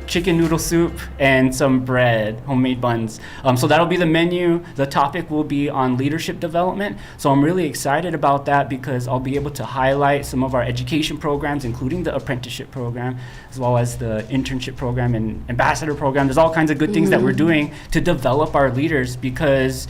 chicken noodle soup, and some bread, homemade buns. So that'll be the menu. The topic will be on leadership development. So I'm really excited about that, because I'll be able to highlight some of our education programs, including the apprenticeship program, as well as the internship program and ambassador program. There's all kinds of good things that we're doing to develop our leaders, because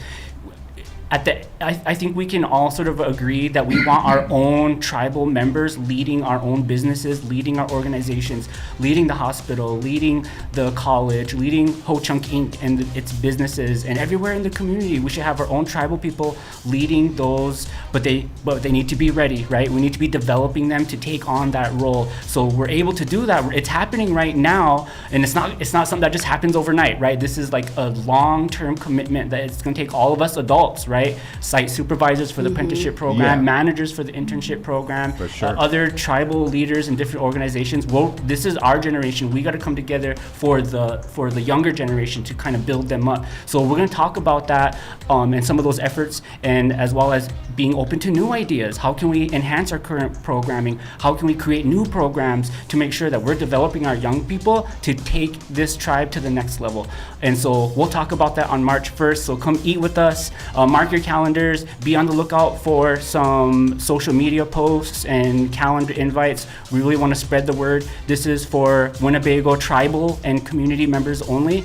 I think we can all sort of agree that we want our own tribal members leading our own businesses, leading our organizations, leading the hospital, leading the college, leading Ho Chunk Inc. and its businesses, and everywhere in the community. We should have our own tribal people leading those, but they need to be ready, right? We need to be developing them to take on that role. So we're able to do that. It's happening right now, and it's not something that just happens overnight, right? This is like a long-term commitment that it's going to take all of us adults, right? Site supervisors for the apprenticeship program, managers for the internship program, For sure. Other tribal leaders in different organizations. This is our generation. We got to come together for the younger generation to kind of build them up. So we're going to talk about that and some of those efforts, and as well as being open to new ideas. How can we enhance our current programming? How can we create new programs to make sure that we're developing our young people to take this tribe to the next level? And so we'll talk about that on March 1st. So come eat with us. Mark your calendars. Be on the lookout for some social media posts and calendar invites. We really want to spread the word. This is for Winnebago tribal and community members only,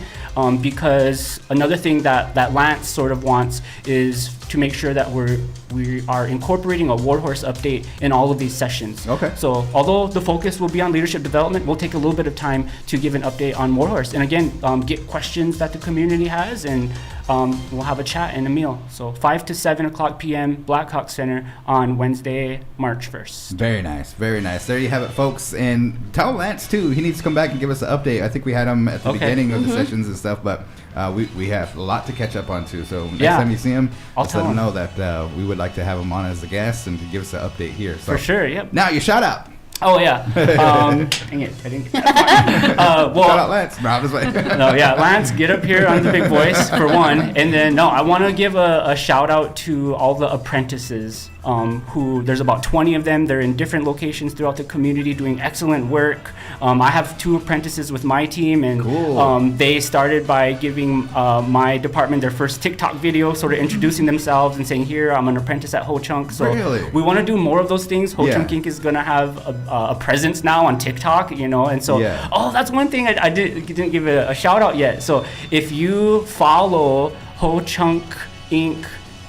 because another thing that Lance sort of wants is to make sure that we are incorporating a Warhorse update in all of these sessions. Okay. So although the focus will be on leadership development, we'll take a little bit of time to give an update on Warhorse. And again, get questions that the community has, and we'll have a chat and a meal. So 5 to 7 o'clock p.m., Blackhawk Center on Wednesday, March 1st. Very nice, very nice. There you have it, folks. And tell Lance, too, he needs to come back and give us an update. I think we had him at the beginning of the sessions and stuff, but we have a lot to catch up on, too. So next time you see him, I'll let tell him him. know that we would like to have him on as a guest and to give us an update here. So For sure, yep. now your shout out. Oh yeah. Dang it, I didn't get that far. Shout out Lance. No, I'm just like, No, yeah, Lance, get up here on the big voice for one, and then I want to give a shout out to all the apprentices. Who there's about 20 of them. They're in different locations throughout the community doing excellent work. I have 2 apprentices with my team, and Cool. they started by giving my department their first TikTok video, sort of introducing themselves and saying, "Here, I'm an apprentice at Ho Chunk." So Really? we want to do more of those things. Ho Yeah. Chunk Inc. is gonna have a presence now on TikTok, and so Yeah. that's one thing I didn't give a shout out yet. So if you follow Ho Chunk Inc.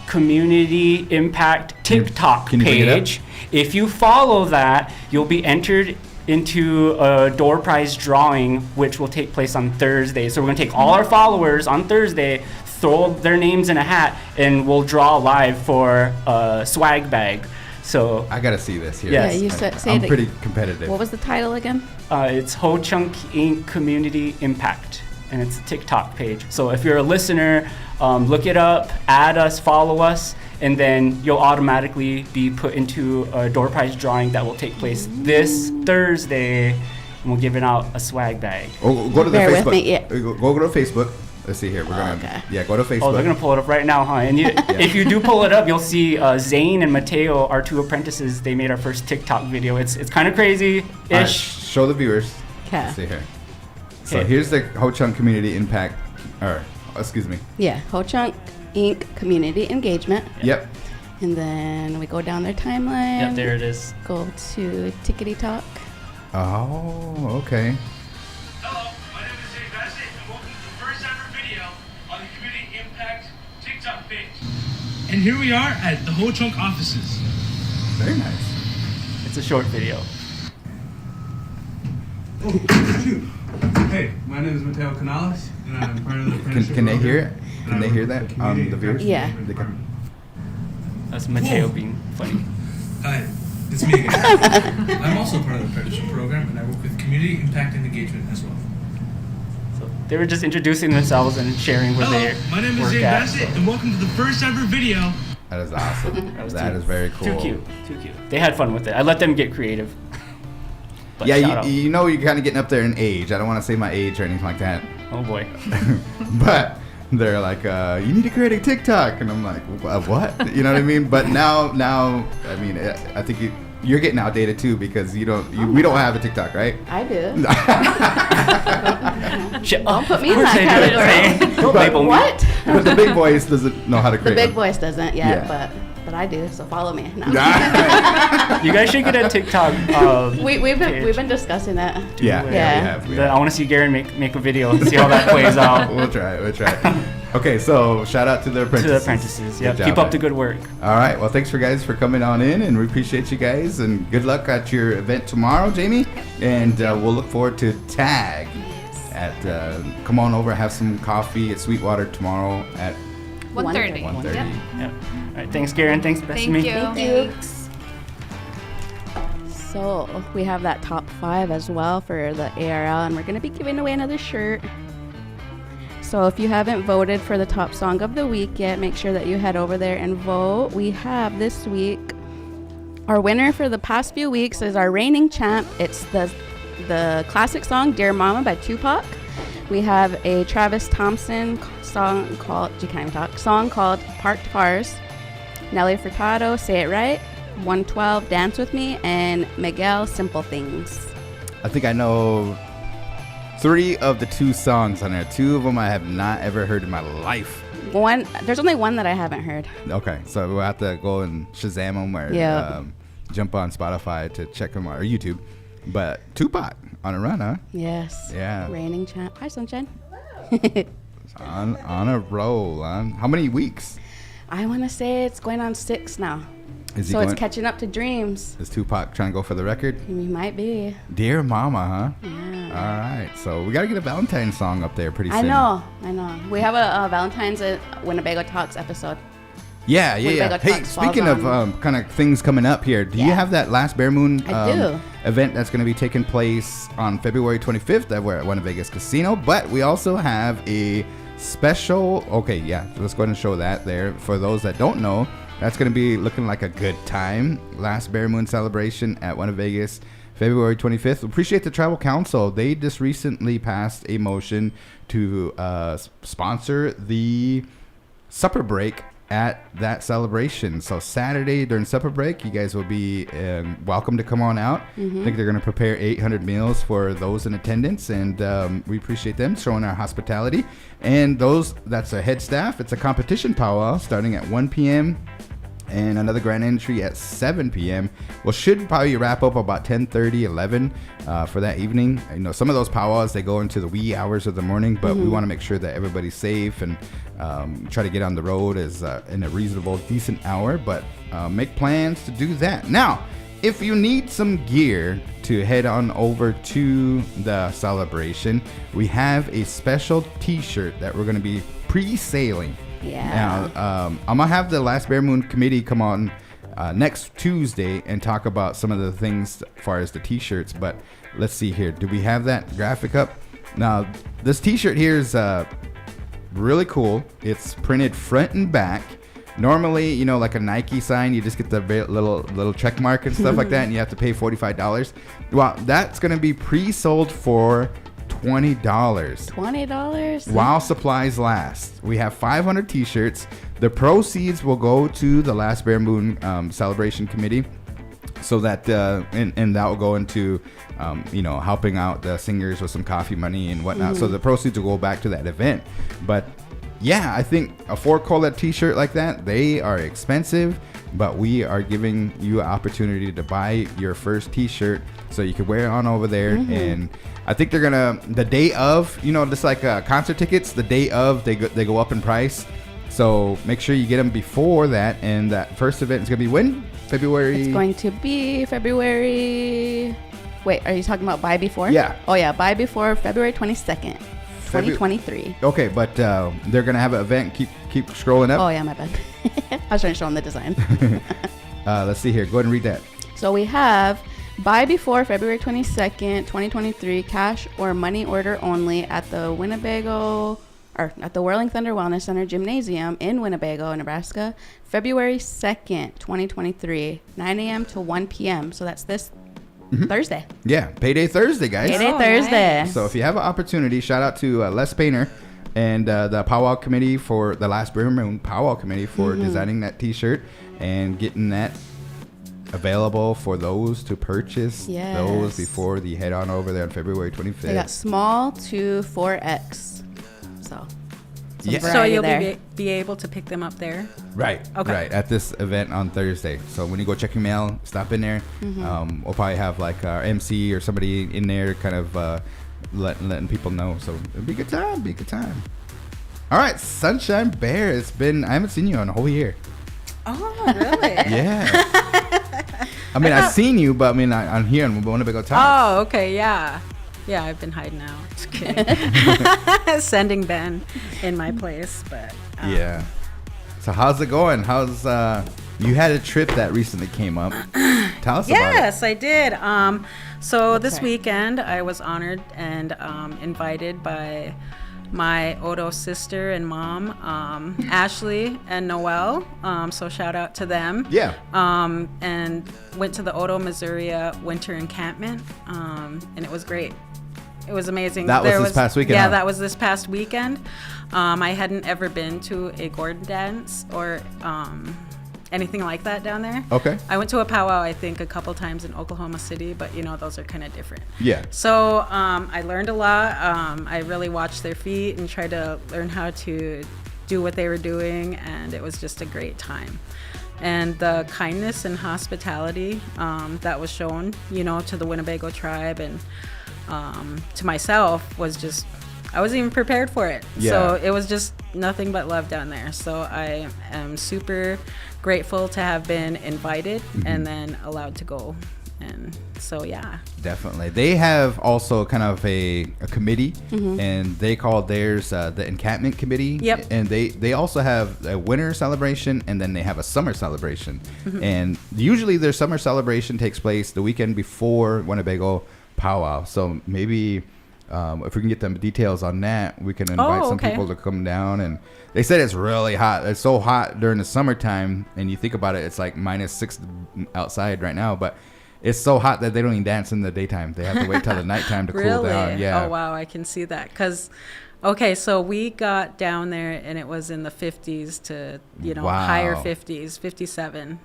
Community Impact TikTok Can you bring it up? page, if you follow that, you'll be entered into a door prize drawing, which will take place on Thursday. So we're gonna take all our followers on Thursday, throw their names in a hat, and we'll draw live for a swag bag. So I gotta see this here. Yes. Yeah, you say I'm it. pretty competitive. What was the title again? it's Ho Chunk Inc. Community Impact, and it's a TikTok page. So if you're a listener, look it up, add us, follow us, and then you'll automatically be put into a door prize drawing that will take place this Thursday, and we're giving out a swag bag. Oh, go to the Bear with Facebook. me, yeah. Go to Facebook. Let's see here. We're gonna. Okay. Yeah, go to Facebook. Oh, they're gonna pull it up right now, huh? And if you do pull it up, you'll see Zane and Mateo, our 2 apprentices. They made our first TikTok video. It's kind of crazy-ish. All right, show the viewers. Okay. Let's see here. So Okay. here's the Ho Chunk Community Impact. Or, excuse me. Yeah, Ho Chunk Inc. Community Engagement. Yep. And then we go down their timeline. Yep, there it is. Go to Tickety Talk. Oh, okay. Hello, my name is Dave Bassett, and welcome to the first ever video on the Community Impact TikTok page. And here we are at the Ho Chunk offices. Very nice. It's a short video. Hey, my name is Mateo Canales, and I'm part of the apprenticeship Can they hear it? program, Can and they I hear work that? with the Community The viewers? Yeah. They can. That's Mateo Whoa. being funny. Hi, it's me again. I'm also part of the apprenticeship program, and I work with Community Impact and Engagement as well. So they were just introducing themselves and sharing where Hello, they my name is work Dave at. Bassett, So and welcome to the first ever video. That is awesome. that was That too- is very cool. Too cute. Too cute. They had fun with it. I let them get creative. But shout Yeah, out. you know you're kind of getting up there in age. I don't want to say my age or anything like that. Oh boy. But they're like, you need to create a TikTok, and I'm like, what? You know what I mean? But now, I mean, I think you're getting outdated too because we don't have a TikTok, right? I do. Don't put me in that category. Don't label me. What? But the big voice doesn't know how to The create big one. voice doesn't yet, Yeah. but I do. So follow me. No. You guys should get a TikTok. We've page. been discussing that. Yeah, Yeah. we have. I want to see Garan make a video and see how that plays out. We'll try. Okay, so shout out to the To apprentices. the apprentices. Good Yep. job, Keep up man. the good work. All right. Well, thanks for coming on in, and we appreciate you guys. And good luck at your event tomorrow, Jamie. And we'll look forward to Tag at. Come on over, have some coffee at Sweetwater tomorrow at 1:30. 1:30. Yep. Yep. All right. Thanks, Garan. Thanks, Bethany. Thank you. Thanks. So we have that top 5 as well for the ARL, and we're going to be giving away another shirt. So if you haven't voted for the top song of the week yet, make sure that you head over there and vote. We have this week, our winner for the past few weeks is our reigning champ. It's the classic song Dear Mama by Tupac. We have a Travis Thompson song called Parked Cars. Nelly Furtado, Say It Right. 112, Dance With Me, and Miguel, Simple Things. I think I know 3 of the 2 songs on there. 2 of them I have not ever heard in my life. There's only one that I haven't heard. Okay, so we'll have to go and Shazam them or Yeah. jump on Spotify to check them out, or YouTube. But Tupac on a run, huh? Yes. Yeah. Reigning champ. Hi, Sunshine. On a roll, huh? How many weeks? I want to say it's going on 6 now. Is he So it's going? catching up to Dreams. Is Tupac trying to go for the record? He might be. Dear Mama, huh? Yeah. All right, so we got to get a Valentine's song up there pretty soon. I know. We have a Valentine's at Winnebago Talks episode. Yeah. Winnebago Hey, Talks falls speaking of on- kind of things coming up here, do you Yeah. have that Last Bear Moon I do. event that's going to be taking place on February 25th at Winnebago's Casino? But we also have a special. Okay, yeah, let's go ahead and show that there. For those that don't know, that's going to be looking like a good time. Last Bear Moon celebration at Winnebago's February 25th. Appreciate the Tribal Council. They just recently passed a motion to sponsor the supper break at that celebration. So Saturday during supper break, you guys will be welcome to come on out. I think they're going to prepare 800 meals for those in attendance, and we appreciate them showing our hospitality. And that's a head staff. It's a competition powwow starting at 1 p.m. and another grand entry at 7 p.m. Well, should probably wrap up about 10:30, 11 for that evening. You know, some of those powwows, they go into the wee hours of the morning, but we want to make sure that everybody's safe and try to get on the road in a reasonable, decent hour, but make plans to do that. Now, if you need some gear to head on over to the celebration, we have a special t-shirt that we're going to be pre-sailing. Yeah. Now, I'm going to have the Last Bare Moon Committee come on next Tuesday and talk about some of the things as far as the t-shirts, but let's see here. Do we have that graphic up? Now, this t-shirt here is really cool. It's printed front and back. Normally, you know, like a Nike sign, you just get the little check mark and stuff like that, and you have to pay $45. Well, that's going to be pre-sold for $20. $20? While supplies last. We have 500 t-shirts. The proceeds will go to the Last Bare Moon Celebration Committee, so that and that will go into helping out the singers with some coffee money and whatnot. So the proceeds will go back to that event. But yeah, I think a 4-color t-shirt like that, they are expensive, but we are giving you an opportunity to buy your first t-shirt so you can wear it on over there. And I think they're gonna, the day of, just like concert tickets, the day of they go up in price. So make sure you get them before that. And that first event is gonna be when? February. It's going to be February. Wait, are you talking about buy before? Yeah. Oh yeah, buy before February 22nd, 2023. Okay, but they're gonna have an event. Keep scrolling up. Oh yeah, my bad. I was trying to show them the design. Let's see here. Go ahead and read that. So we have buy before February 22nd, 2023, cash or money order only at the Whirling Thunder Wellness Center Gymnasium in Winnebago, Nebraska, February 2nd, 2023, 9 a.m. to 1 p.m. So that's this Thursday. Yeah, Payday Thursday, guys. Payday Thursday. Nice. So if you have an opportunity, shout out to Les Painter and the Powwow Committee for the Last Bare Moon Powwow Committee for designing that t-shirt and getting that available for those to purchase those before they head on over there on February 25th. They got small to 4X. So So you'll be able to pick them up there? Right. Okay. Right. At this event on Thursday. So when you go check your mail, stop in there. We'll probably have like our MC or somebody in there kind of letting people know. So it'll be a good time. Be a good time. All right. Sunshine Bear. I haven't seen you in a whole year. Oh, really? Yeah. I mean, I've seen you, but I mean, I'm here in Winnebago Talks. Oh, okay. Yeah. Yeah, I've been hiding out. Just kidding. Sending Ben in my place, but yeah. So how's it going? How's you had a trip that recently came up? Tell us about it. Yes, I did. So this weekend I was honored and invited by my Odo sister and mom, Ashley and Noelle. So shout out to them. Yeah. And went to the Odo, Missouri winter encampment, and it was great. It was amazing. That was this past weekend. Yeah, huh? that was this past weekend. I hadn't ever been to a Gordon dance or anything like that down there. Okay. I went to a powwow, I think, a couple times in Oklahoma City, but those are kind of different. Yeah. So I learned a lot. I really watched their feet and tried to learn how to do what they were doing, and it was just a great time. And the kindness and hospitality that was shown, to the Winnebago tribe and to myself was just, I wasn't even prepared for it. Yeah. So it was just nothing but love down there. So I am super grateful to have been invited and then allowed to go. And so, yeah. Definitely. They have also kind of a committee, and they call theirs the Encampment Committee. Yep. And they also have a winter celebration, and then they have a summer celebration. And usually their summer celebration takes place the weekend before Winnebago Powwow. So maybe if we can get them details on that, we can invite some people to come down. And they said it's really hot. It's so hot during the summertime, and you think about it, it's like -6 outside right now, but it's so hot that they don't even dance in the daytime. They have to wait till the nighttime to cool down. Yeah. Oh, wow. I can see that. Because, okay, so we got down there and it was in the 50s to, higher 50s, 57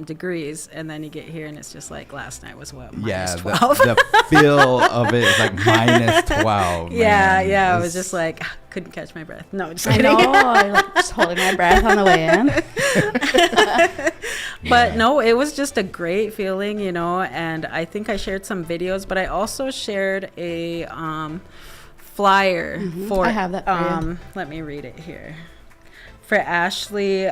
degrees. And then you get here and it's just like last night was what? Yeah. -12. The feel of it is like -12. Yeah. Man. Yeah. I was just like, couldn't catch my breath. No, just I kidding. know. I like just holding my breath on the way in. But no, it was just a great feeling, and I think I shared some videos, but I also shared a flyer for I have that for you. let me read it here. For Ashley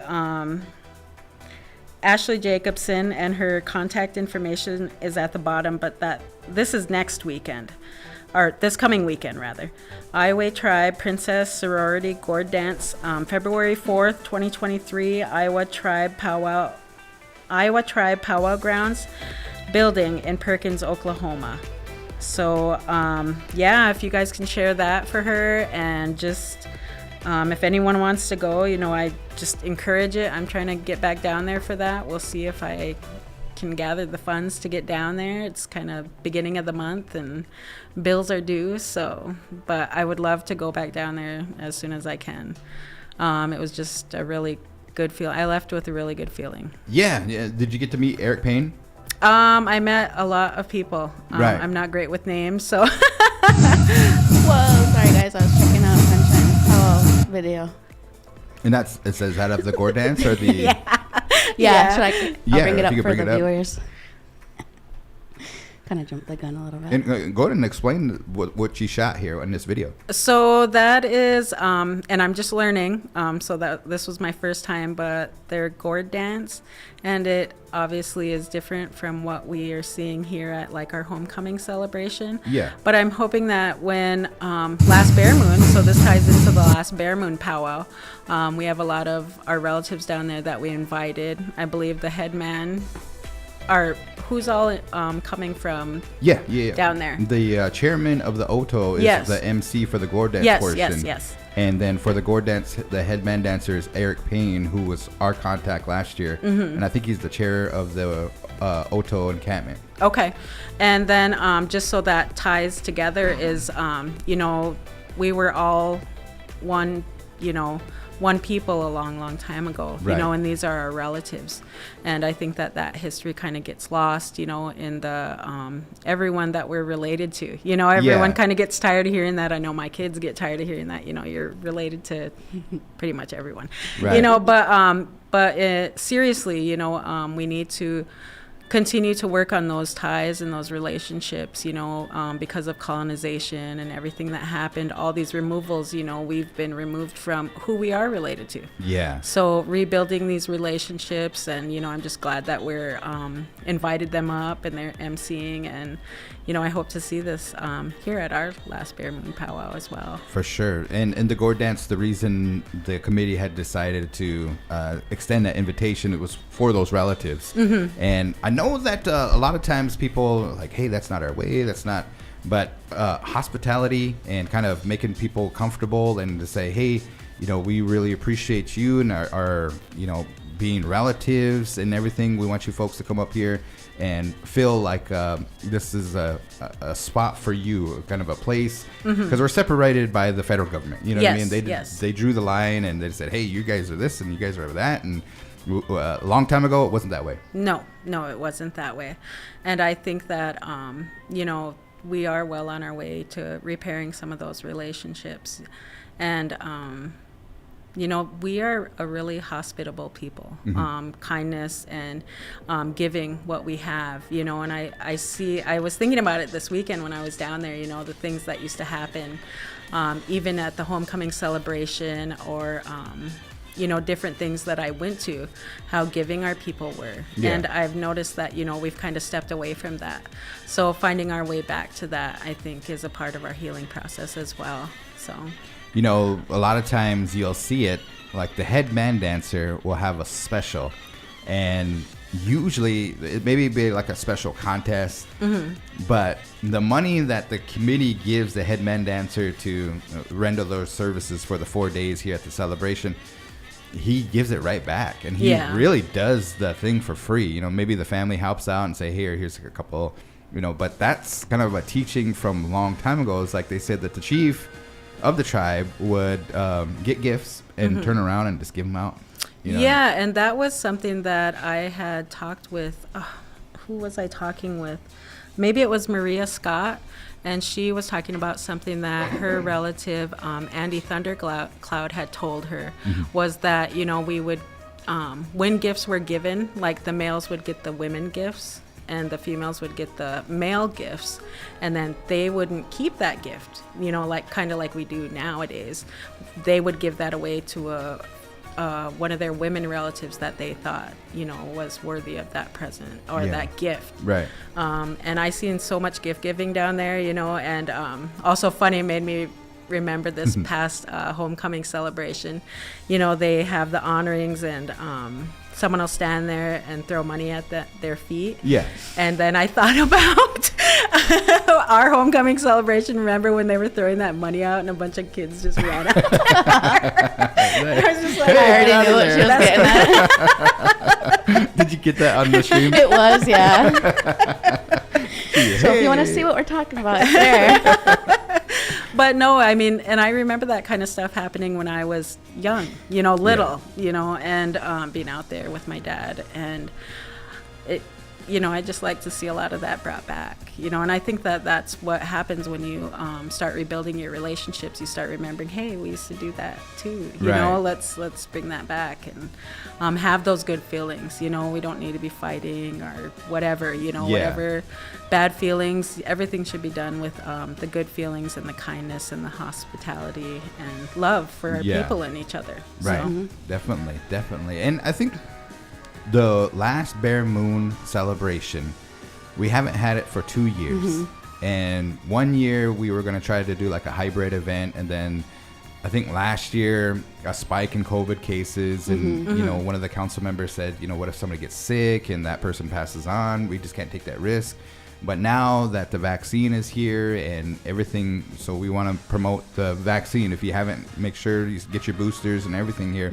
Ashley Jacobson, and her contact information is at the bottom, but this is next weekend. Or this coming weekend, rather. Iowa Tribe Princess Sorority Gourd Dance, February 4th, 2023, Iowa Tribe Powwow Grounds building in Perkins, Oklahoma. So, if you guys can share that for her, and just if anyone wants to go, I just encourage it. I'm trying to get back down there for that. We'll see if I can gather the funds to get down there. It's kind of beginning of the month and bills are due, but I would love to go back down there as soon as I can. It was just a really good feel. I left with a really good feeling. Yeah. Did you get to meet Eric Payne? I met a lot of people. Right. I'm not great with names, so. Whoa, sorry guys, I was checking out Sunshine's video. And it says that of the Gourd Dance or the... Yeah, so I'll bring it if up you could for bring the it up. viewers. Kind of jumped the gun a little bit. And go ahead and explain what you shot here in this video. So that is, and I'm just learning, so that this was my first time, but they're gourd dance, and it obviously is different from what we are seeing here at like our homecoming celebration. Yeah. But I'm hoping that when last Bear Moon, so this ties into the last Bear Moon powwow, we have a lot of our relatives down there that we invited. I believe the head man, who's all coming from down there? The chairman of the OTO is the MC for the Gourd Dance portion. Yes. And then for the Gourd Dance, the headman dancer is Eric Payne, who was our contact last year. Mm-hmm. And I think he's the chair of the OTO encampment. Okay. And then just so that ties together is, we were all one people a long time ago, right. And these are our relatives. And I think that history kind of gets lost, in the everyone that we're related to. Everyone kind of gets tired of hearing that. I know my kids get tired of hearing that, you're related to pretty much everyone. Right. But seriously, we need to continue to work on those ties and those relationships, because of colonization and everything that happened, all these removals, we've been removed from who we are related to. Yeah. So rebuilding these relationships, and, I'm just glad that we're invited them up and they're emceeing, and, I hope to see this here at our last Bear Moon powwow as well. For sure. And the Gourd Dance, the reason the committee had decided to extend that invitation, it was for those relatives. Mm-hmm. And I know that a lot of times people are like, hey, that's not our way, that's not, but hospitality and kind of making people comfortable and to say, hey, we really appreciate you and our being relatives and everything. We want you folks to come up here and feel like this is a spot for you, kind of a place, because we're separated by the federal government. You know what I mean? They drew the line and they said, hey, you guys are this and you guys are that. And a long time ago, it wasn't that way. No, it wasn't that way. And I think that, we are well on our way to repairing some of those relationships. And, we are a really hospitable people, kindness and giving what we have, and I was thinking about it this weekend when I was down there, the things that used to happen, even at the homecoming celebration or, different things that I went to, how giving our people were. Yeah. And I've noticed that, we've kind of stepped away from that. So finding our way back to that, I think, is a part of our healing process as well. So. A lot of times you'll see it, like the head man dancer will have a special, and usually it maybe be like a special contest, but the money that the committee gives the head man dancer to render those services for the 4 days here at the celebration, he gives it right back, and he really does the thing for free. You know, maybe the family helps out and say, here's a couple, you know, but that's kind of a teaching from a long time ago. It's like they said that the chief of the tribe would get gifts and turn around and just give them out. You know? Yeah, and that was something that I had talked with, who was I talking with? Maybe it was Maria Scott, and she was talking about something that her relative, Andy Thundercloud, had told her, was that, you know, we would, when gifts were given, like the males would get the women gifts, and the females would get the male gifts, and then they wouldn't keep that gift, you know, like kind of like we do nowadays. They would give that away to one of their women relatives that they thought, you know, was worthy of that present or that gift. Right. And I seen so much gift giving down there, you know, and also funny, made me remember this past homecoming celebration. You know, they have the honorings, and someone will stand there and throw money at their feet. Yeah. And then I thought about our homecoming celebration. Remember when they were throwing that money out and a bunch of kids just ran out? I was just like, I already knew what she was getting at. Did you get that on the stream? It was, yeah. So if you want to see what we're talking about, it's there. But no, I mean, and I remember that kind of stuff happening when I was young, you know, little, you know, and being out there with my dad. And it, you know, I just like to see a lot of that brought back, you know, and I think that that's what happens when you start rebuilding your relationships. You start remembering, hey, we used to do that too, you know, let's bring that back and have those good feelings. You know, we don't need to be fighting or whatever, you know, whatever bad feelings, everything should be done with the good feelings and the kindness and the hospitality and love for our people and each other. Right. So. Definitely. And I think the last Bare Moon celebration, we haven't had it for 2 years. And 1 year we were going to try to do like a hybrid event, and then I think last year a spike in COVID cases, and you know, one of the council members said, you know, what if somebody gets sick and that person passes on? We just can't take that risk. But now that the vaccine is here and everything, so we want to promote the vaccine. If you haven't, make sure you get your boosters and everything here.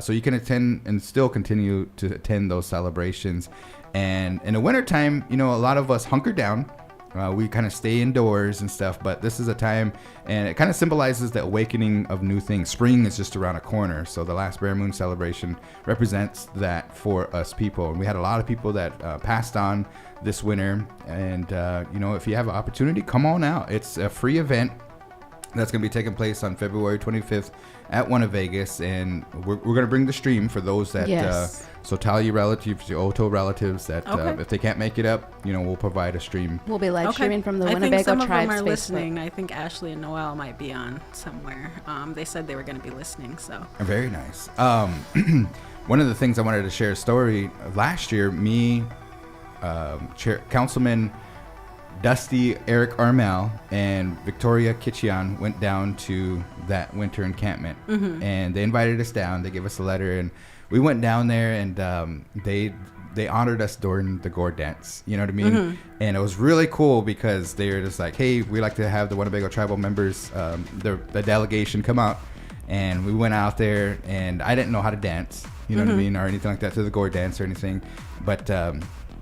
So you can attend and still continue to attend those celebrations. And in the wintertime, you know, a lot of us hunker down. We kind of stay indoors and stuff, but this is a time, and it kind of symbolizes the awakening of new things. Spring is just around a corner, so the last Bare Moon celebration represents that for us people. And we had a lot of people that passed on this winter, and you know, if you have an opportunity, come on out. It's a free event that's going to be taking place on February 25th at Winnebago, and we're going to bring the stream for those that so tell your relatives, your Oto relatives, that if they can't make it up, you know, we'll provide a stream. We'll be live streaming from the I Winnebago think some of Tribe's them are Facebook. listening. I think Ashley and Noel might be on somewhere. They said they were going to be listening, so. Very nice. One of the things I wanted to share a story. Last year, me, Councilman Dusty Eric Armel and Victoria Kitchian went down to that winter encampment, and they invited us down. They gave us a letter, and we went down there, and they honored us during the gourd dance. You know what I mean? And it was really cool because they were just like, hey, we like to have the Winnebago tribal members, the delegation, come out. And we went out there, and I didn't know how to dance, you know what I mean, or anything like that, to the gourd dance or anything, but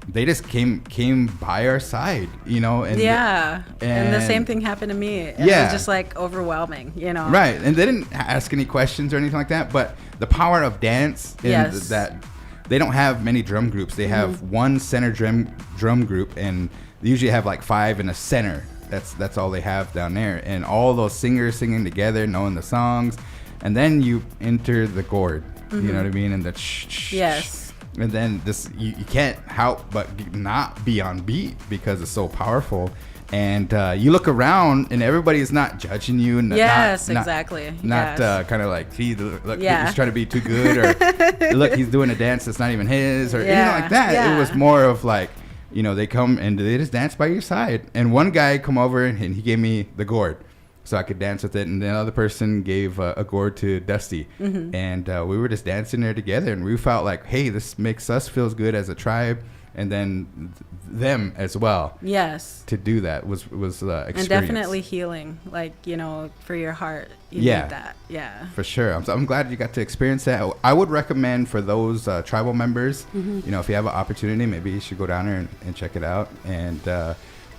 they just came by our side, you know. And and the same thing happened to me. It was just like overwhelming, you know. Right, and they didn't ask any questions or anything like that, but the power of dance, and that they don't have many drum groups. They have one center drum group, and they usually have like 5 in a center. That's all they have down there, and all those singers singing together, knowing the songs, and then you enter the gourd, you know what I mean, and the and then this you can't help but not be on beat because it's so powerful. And you look around, and everybody is not judging you. And exactly. Not kind of like, he look, he's trying to be too good, or look, he's doing a dance that's not even his, or anything like that. It was more of like, you know, they come and they just dance by your side. And one guy come over and he gave me the gourd so I could dance with it. And the other person gave a gourd to Dusty. And we were just dancing there together. And we felt like, hey, this makes us feel good as a tribe. and then them as well. Yes. To do that was experience. And definitely healing, like, you know, for your heart. You Yeah. need that. Yeah. For sure. I'm glad you got to experience that. I would recommend for those tribal members, you know, if you have an opportunity, maybe you should go down there and check it out. And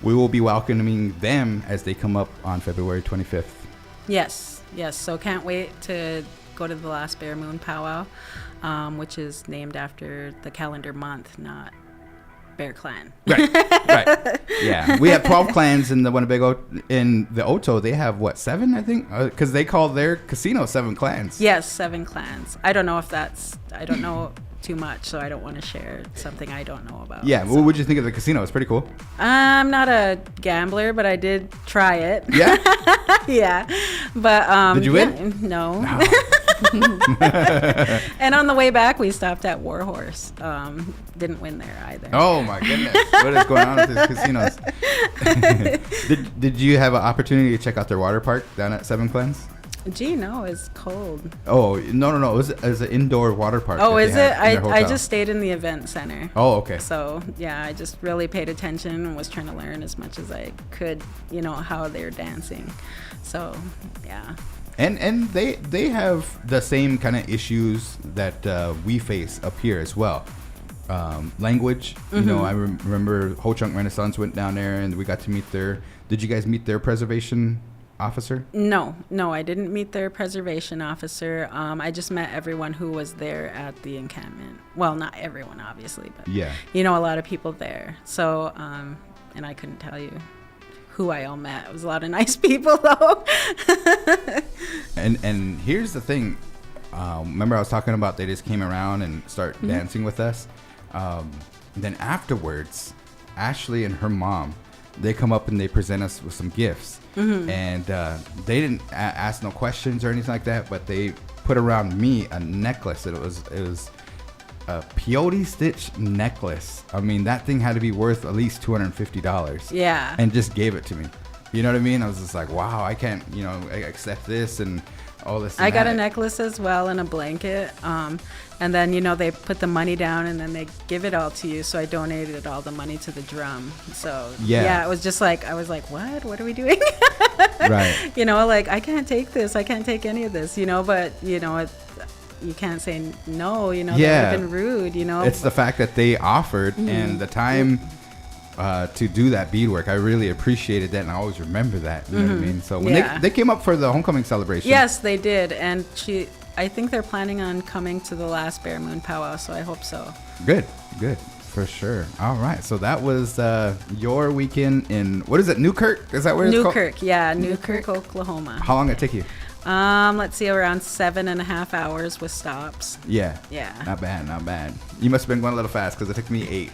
we will be welcoming them as they come up on February 25th. Yes. So can't wait to go to the last Bear Moon Powwow, which is named after the calendar month, not Bear Clan. Right. Yeah. We have 12 clans in the Winnebago. In the Oto, they have, 7, I think? Because they call their casino 7 clans. Yes, 7 clans. I don't know too much, so I don't want to share something I don't know about. Yeah. So. What would you think of the casino? It's pretty cool. I'm not a gambler, but I did try it. Yeah? Yeah. But Did you win? No. And on the way back, we stopped at Warhorse. Didn't win there either. Oh my goodness! What is going on with these casinos? Did you have an opportunity to check out their water park down at 7 Clans? Gee, no, it's cold. Oh no! It was an indoor water park. Oh, that is they it? had in their I hotel. just stayed in the event center. Oh, okay. So yeah, I just really paid attention and was trying to learn as much as I could, you know, how they're dancing. So yeah. And they have the same kind of issues that we face up here as well. Language, you know, I remember Ho Chunk Renaissance went down there and we got to meet their. Did you guys meet their preservation officer? No, I didn't meet their preservation officer. I just met everyone who was there at the encampment. Well, not everyone, obviously, but Yeah. you know, a lot of people there. So, and I couldn't tell you who I all met. It was a lot of nice people, though. And here's the thing. Remember I was talking about they just came around and start dancing with us. Then afterwards, Ashley and her mom, they come up and they present us with some gifts. And they didn't ask no questions or anything like that, but they put around me a necklace. It was a peyote stitch necklace. I mean, that thing had to be worth at least $250. Yeah. And just gave it to me. You know what I mean? I was just like, wow, I can't, you know, accept this and all this. I got a necklace as well and a blanket. And then, you know, they put the money down and then they give it all to you. So I donated all the money to the drum. So yeah, it was just like, I was like, what are we doing? Right. You know, like, I can't take this. I can't take any of this, you know, but, you know, you can't say no, you know, that would have been rude, you know. It's the fact that they offered and the time to do that beadwork. I really appreciated that, and I always remember that. You know what I mean? So when they came up for the homecoming celebration. Yes, they did. And I think they're planning on coming to the last Bear Moon Powwow, so I hope so. Good. For sure. All right. So that was your weekend in, what is it, Newkirk? Is that where it's called? Newkirk, yeah, Newkirk, Oklahoma. How long did it take you? Let's see, around 7.5 hours with stops. Yeah. Yeah. Not bad. You must have been going a little fast because it took me 8.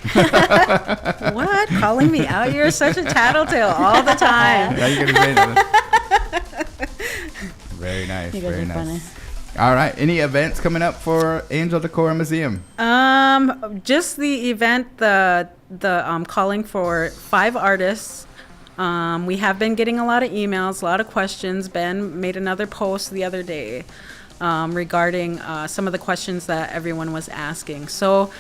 What? Calling me out? You're such a tattletale all the time. Now you're going to say that. Very nice. You guys Very are funny. nice. All right. Any events coming up for Angel Decor Museum? Just the event, the calling for 5 artists. We have been getting a lot of emails, a lot of questions. Ben made another post the other day regarding some of the questions that everyone was asking. So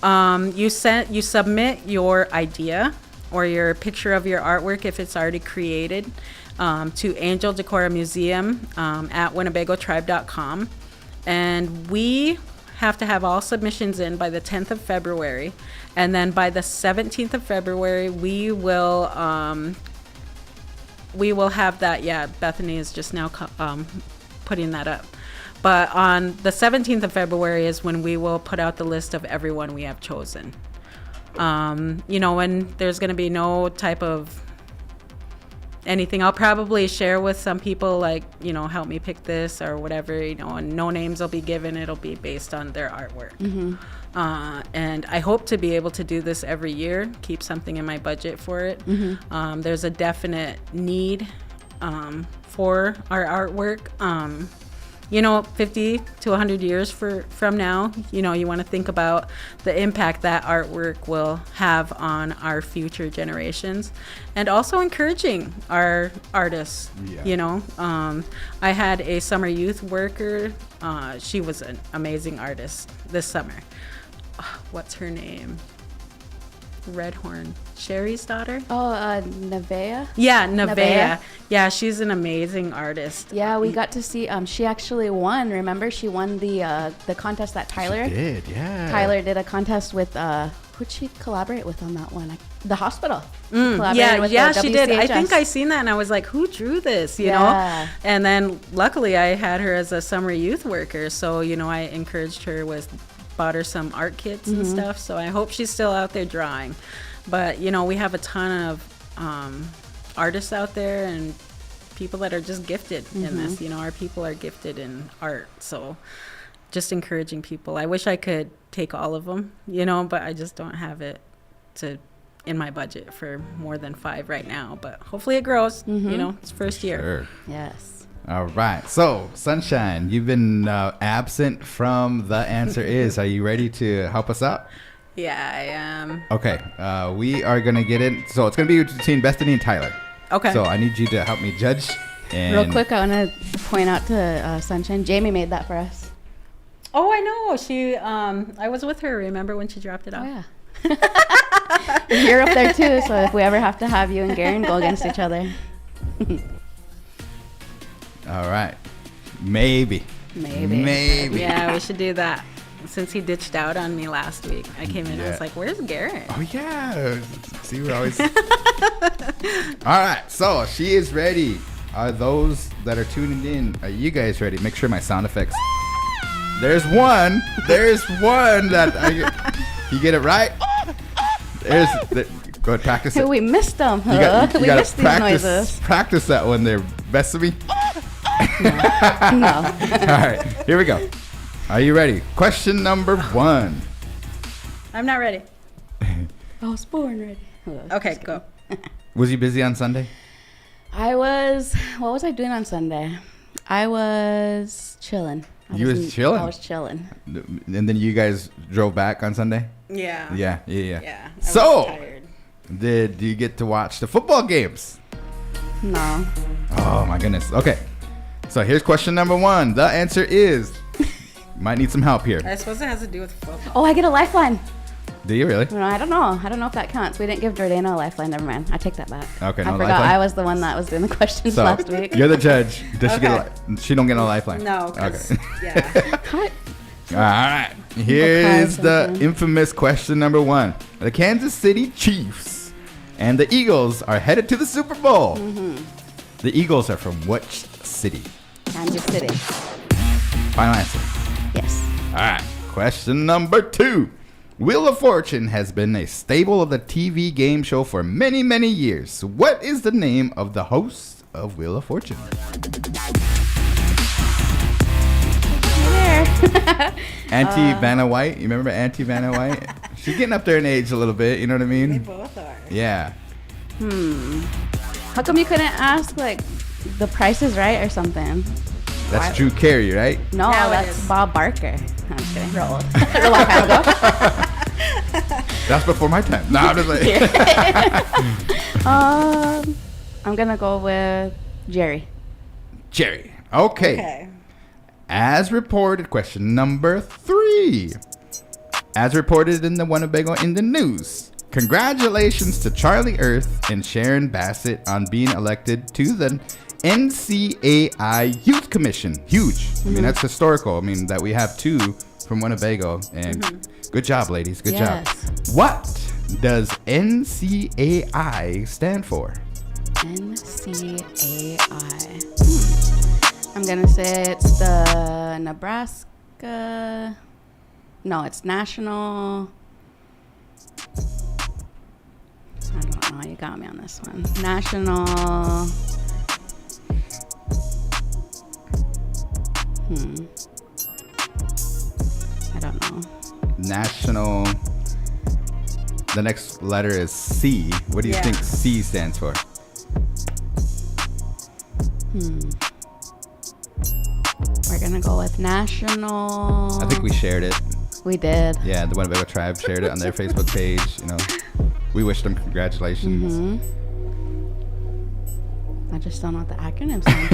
you submit your idea or your picture of your artwork if it's already created to Angel Decor Museum at WinnebagoTribe.com, and we have to have all submissions in by the 10th of February, and then by the 17th of February we will have that. Yeah, Bethany is just now putting that up. But on the 17th of February is when we will put out the list of everyone we have chosen. You know, when there's going to be no type of anything, I'll probably share with some people, like, you know, help me pick this or whatever, you know, and no names will be given. It'll be based on their artwork. And I hope to be able to do this every year, keep something in my budget for it. There's a definite need for our artwork. You know, 50 to 100 years from now, you know, you want to think about the impact that artwork will have on our future generations, and also encouraging our artists. You know, I had a summer youth worker. She was an amazing artist this summer. What's her name? Redhorn, Sherry's daughter. Oh, Nevaeh. Yeah, Nevaeh. Nevaeh. Yeah, she's an amazing artist. Yeah, we got to see. She actually won. Remember, she won the contest that Tyler She did, yeah. Tyler did a contest with. Who'd she collaborate with on that one? The hospital. She collaborated Yeah, with yeah, the she did. I think WCHS. I seen that and I was like, who drew this, you Yeah. know? And then luckily I had her as a summer youth worker. So, you know, I encouraged her bought her some art kits and stuff. So I hope she's still out there drawing. But, you know, we have a ton of artists out there and people that are just gifted in this. You know, our people are gifted in art. So just encouraging people. I wish I could take all of them, you know, but I just don't have it in my budget for more than 5 right now. But hopefully it grows. You know, it's first year. Sure. Yes. All right. So, Sunshine, you've been absent from The Answer Is. Are you ready to help us out? Yeah, I am. Okay. We are going to get in. So, it's going to be between Bethany and Tyler. Okay. So, I need you to help me judge. And Real quick, I want to point out to Sunshine. Jamie made that for us. Oh, I know. She, I was with her. Remember when she dropped it off? Oh yeah. You're up there too. So if we ever have to have you and Garan go against each other. All right. Maybe. Yeah, we should do that. Since he ditched out on me last week, I came in and I Yeah. was like, "Where's Garan?" Oh, yeah. See, we're always. All right. So, she is ready. Are those that are tuning in, are you guys ready? Make sure my sound effects. There's one that you get it right. Go ahead, practice it. We missed them. You gotta missed these practice, noises. practice that one there. Best of me. No. All right, here we go. Are you ready? Question number 1. I'm not ready. I was born ready. Okay, go. Was you busy on Sunday? What was I doing on Sunday? I was chilling. You was chilling? I was chilling. And then you guys drove back on Sunday? Yeah. Yeah. Yeah. I So, was tired. did you get to watch the football games? No. Oh my goodness. Okay. So here's question number 1. The answer is, might need some help here. I suppose it has to do with football. Oh, I get a lifeline. Do you really? No, I don't know. I don't know if that counts. We didn't give Jordana a lifeline. Never mind. I take that back. Okay, I no forgot. lifeline? I was the one that was doing the questions So last week. you're the judge. Does she Okay. she don't get no lifeline? No. 'Cause- Okay. Yeah. What? All right. Here's the something. infamous question number 1. The Kansas City Chiefs and the Eagles are headed to the Super Bowl. The Eagles are from which city? Kansas City. Final answer. Yes. All right. Question number 2. Wheel of Fortune has been a staple of the TV game show for many, many years. What is the name of the host of Wheel of Fortune? Auntie Vanna White. You remember Auntie Vanna White? She's getting up there in age a little bit. You know what I mean? Both are. Yeah. How come you couldn't ask like the Price is Right or something? That's Drew Carey, right? No, Now it that's is. Bob Barker. I'm just kidding. We're old. A long time ago. That's before my time. No, I'm just like. I'm gonna go with Jerry. Jerry. Okay. Okay. As reported, question number 3. As reported in the Winnebago in the news, congratulations to Charlie Earth and Sharon Bassett on being elected to the NCAI Youth Commission. Huge. I mean, that's historical. I mean, that we have 2 from Winnebago. And good job, ladies. Good job. Yes. What does NCAI stand for? NCAI. I'm gonna say it's the Nebraska. No, it's National. I don't know. You got me on this one. National. I don't know. National. The next letter is C. What do you Yeah. think C stands for? We're gonna go with National. I think we shared it. We did. Yeah, the Winnebago tribe shared it on their Facebook page. You know, we wished them congratulations. I just don't know what the acronym stand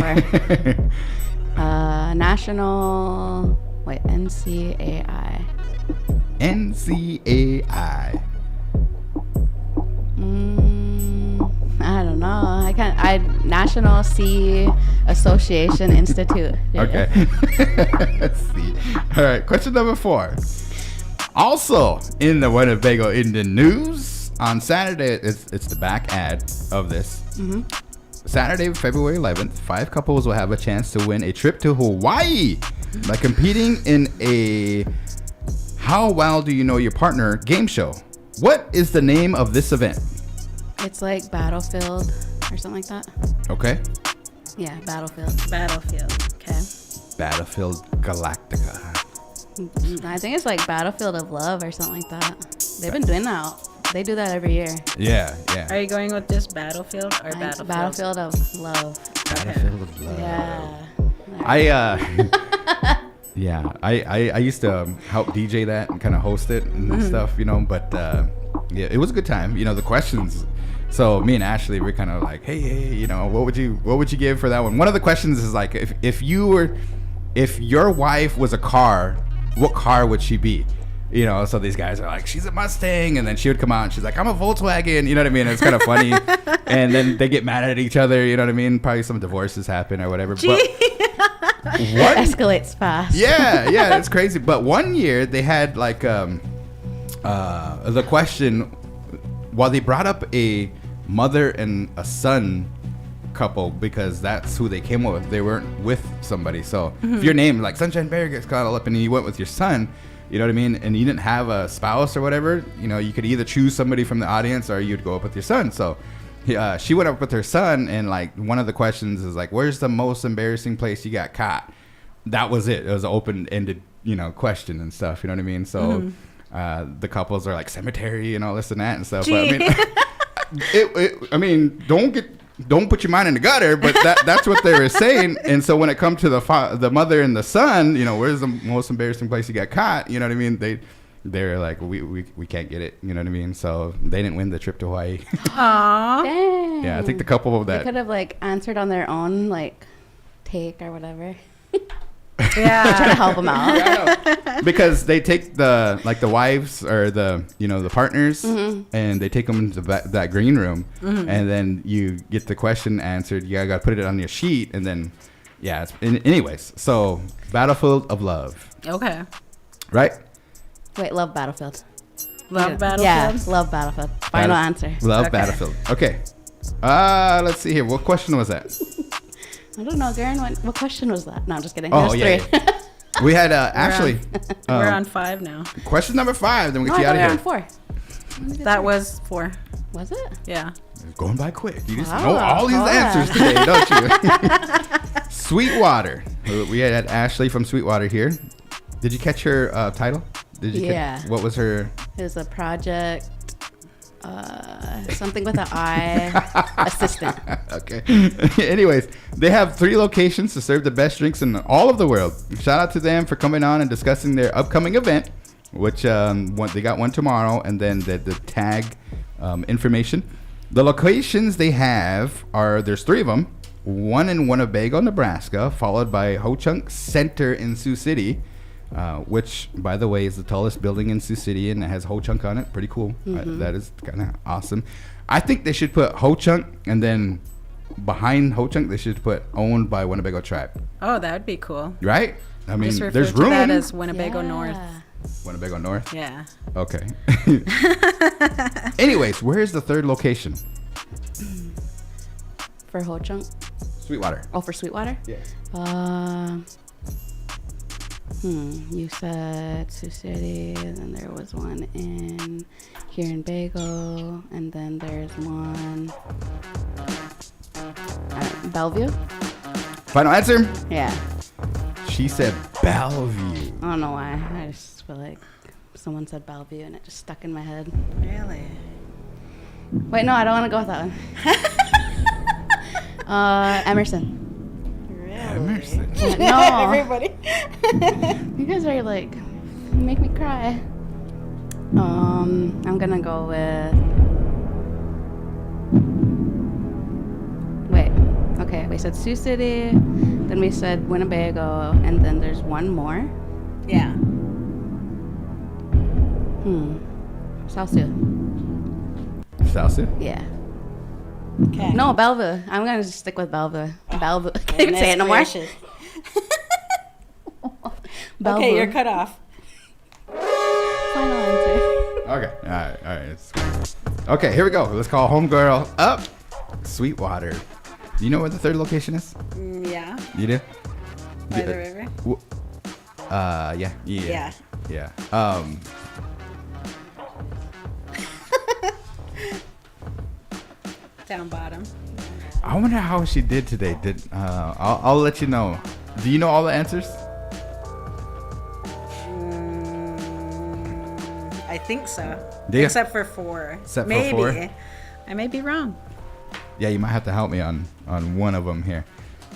for. National. Wait, NCAI. NCAI. National Sea Association Institute. Yeah. Okay. Let's see. All right. Question number 4. Also in the Winnebago Indian news on Saturday, it's the back ad of this. Saturday, February 11th, 5 couples will have a chance to win a trip to Hawaii by competing in a How Well Do You Know Your Partner game show. What is the name of this event? It's like Battlefield or something like that. Okay. Yeah, Battlefield. Battlefield. Okay. Battlefield Galactica. I think it's like Battlefield of Love or something like that. They've been doing that. They do that every year. Yeah. Are you going with just Battlefield or Battlefield? Battlefield of Love. Battlefield of Love. Yeah. I used to help DJ that and kind of host it and stuff, but yeah, it was a good time. The questions. So me and Ashley, we're kind of like, hey, what would you give for that one? One of the questions is like, if your wife was a car, what car would she be? So these guys are like, she's a Mustang, and then she would come out and she's like, I'm a Volkswagen, you know what I mean? It's kind of funny. And then they get mad at each other, you know what I mean? Probably some divorces happen or whatever. But what escalates fast. Yeah, it's crazy. But one year they had like the question, while they brought up a mother and a son couple, because that's who they came with. They weren't with somebody. So if your name, like Sunshine Bear, gets caught up and you went with your son, you know what I mean? And you didn't have a spouse or whatever, you could either choose somebody from the audience or you'd go up with your son. So she went up with her son, and like one of the questions is like, where's the most embarrassing place you got caught? That was it. It was an open-ended, question and stuff. You know what I mean? So the couples are like cemetery and all this and that and stuff. But I mean, don't put your mind in the gutter, but that's what they were saying. And so when it comes to the mother and the son, where's the most embarrassing place you got caught? You know what I mean? They're like, we can't get it. You know what I mean? So they didn't win the trip to Hawaii. Aww. Dang. Yeah, I think the couple of that. They could have like answered on their own, like take or whatever. Yeah. Trying to help them out. Yeah, because they take the wives or the partners, and they take them into that green room, and then you get the question answered. You got to put it on your sheet, and then anyways. So Battlefield of Love. Okay. Right. Wait, love Battlefield. Love Battlefield? Yeah, love Battlefield. Final answer. Love Okay. Battlefield. Okay. Let's see here. What question was that? I don't know, Garan. What question was that? No, I'm just kidding. Oh, There's yeah. 3. We had actually. We're on 5 now. Question number 5. Then we No, get I you out thought of we were here. on 4. That was 4. Was it? Yeah. Going by quick. You just Wow. know all these Wow. answers today, don't you? Sweetwater. We had Ashley from Sweetwater here. Did you catch her title? Did you? Yeah. What was her? It was a project, something with an I, assistant. Okay. Anyways, they have 3 locations to serve the best drinks in all of the world. Shout out to them for coming on and discussing their upcoming event, which they got one tomorrow, and then the tag information. The locations they have there's 3 of them. One in Winnebago, Nebraska, followed by Ho Chunk Center in Sioux City, which, by the way, is the tallest building in Sioux City, and it has Ho Chunk on it. Pretty cool. That is kind of awesome. I think they should put Ho Chunk, and then behind Ho Chunk, they should put owned by Winnebago Tribe. Oh, that would be cool. Right? I mean, Just refer there's to room. that as Winnebago Yeah. North. Winnebago North? Yeah. Okay. Anyways, where is the 3rd location? For Ho Chunk? Sweetwater. Oh, for Sweetwater? Yeah. You said Sioux City, and then there was one here in Bago, and then there's one Bellevue. Final answer? Yeah. She said Bellevue. I don't know why. I just feel like someone said Bellevue, and it just stuck in my head. Really? Wait, no, I don't want to go with that one. Emerson. Emerson. No. Everybody. You guys are like, you make me cry. I'm gonna go with. Wait. Okay, we said Sioux City, then we said Winnebago, and then there's one more. Yeah. South Sioux. South Sioux? Yeah. Okay. No, Belva. I'm gonna just stick with Belva. Belva. Can't even say it no more. Gracious. Belva. Okay, you're cut off. Final answer. Okay. All right. Okay, here we go. Let's call homegirl up. Sweetwater. Do you know where the third location is? Yeah. You do? By the river. Yeah. Yeah. Down bottom. I wonder how she did today. I'll let you know. Do you know all the answers? I think so. Do you? Except for 4. Except for Maybe. 4? I may be wrong. Yeah, you might have to help me on one of them here.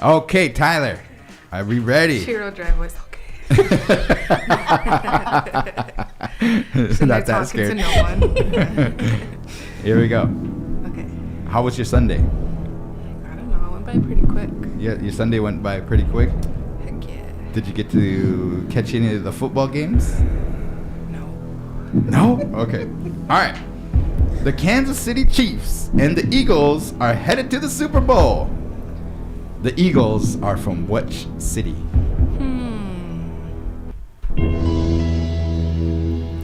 Okay, Tyler, are we ready? Two-wheel drive was okay. Not that talking scared. to no one. Here we go. Okay. How was your Sunday? I don't know. It went by pretty quick. Yeah, your Sunday went by pretty quick. Heck yeah. Did you get to catch any of the football games? No. No? Okay. All right. The Kansas City Chiefs and the Eagles are headed to the Super Bowl. The Eagles are from which city?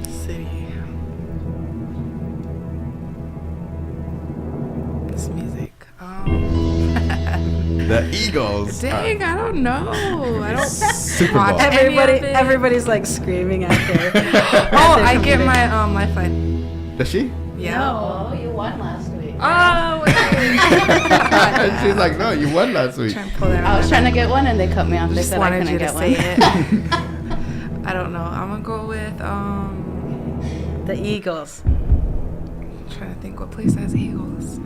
City. This music. The Eagles. Dang, I don't know. I don't Super Bowl. watch any of it. Everybody's like screaming out there. Oh, I get my lifeline. Does she? Yeah. No, you won last week. Oh, wait. She's like, no, you won last week. Trying to pull that I was trying to get one and they cut me off. They Just said I wanted couldn't you to get say one. it. I don't know. I'm gonna go with The Eagles. trying to think what place has eagles.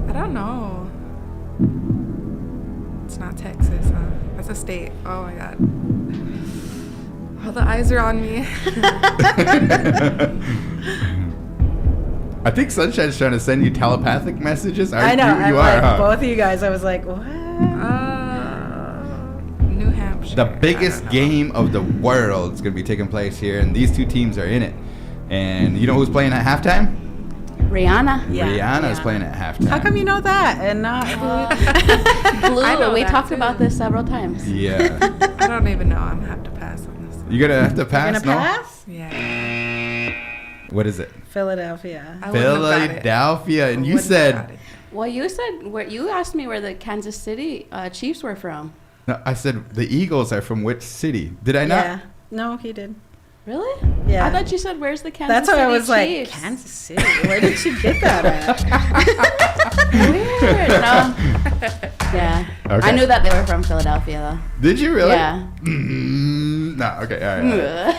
I don't know. It's not Texas, huh? That's a state. Oh my god. All the eyes are on me. I think Sunshine's trying to send you telepathic messages. I know. You I'm are, like, huh? both of you guys, I was like, what? New Hampshire. The biggest game of the world is going to be taking place here, and these two teams are in it. And you know who's playing at halftime? Rihanna. Yeah, Rihanna is Rihanna. playing at halftime. How come you know that and not Blue. I know We that talked too. about this several times. Yeah. I don't even know. I'm gonna have to pass on this. You're going to have to pass, gonna no? pass? Yeah. What is it? Philadelphia? I wouldn't have got it. Philadelphia. And I you wouldn't have got said, it. Well, you said you asked me where the Kansas City Chiefs were from. no, I said the Eagles are from which city? Did I not? Yeah. No, he did. Really? Yeah. I thought you said where's the Kansas That's City why I was Chiefs? like, Kansas City. Where did she get that at? Weird. No. Yeah. Okay. I knew that they were from Philadelphia though. Did you really? Yeah. No, okay, all right.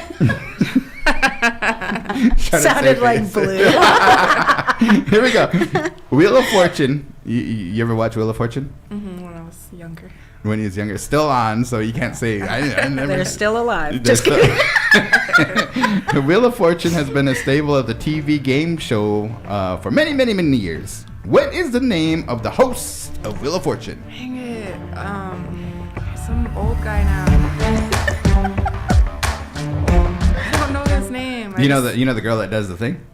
Trying to Sounded save like face. blue. Here we go. Wheel of Fortune. You ever watch Wheel of Fortune? When I was younger. When he was younger. Still on, so you can't say. I never. They're still alive. They're Just still- kidding. The Wheel of Fortune has been a staple of the TV game show for many, many, many years. What is the name of the host of Wheel of Fortune? Dang it. Some old guy now. I don't know his name. You know the girl that does the thing?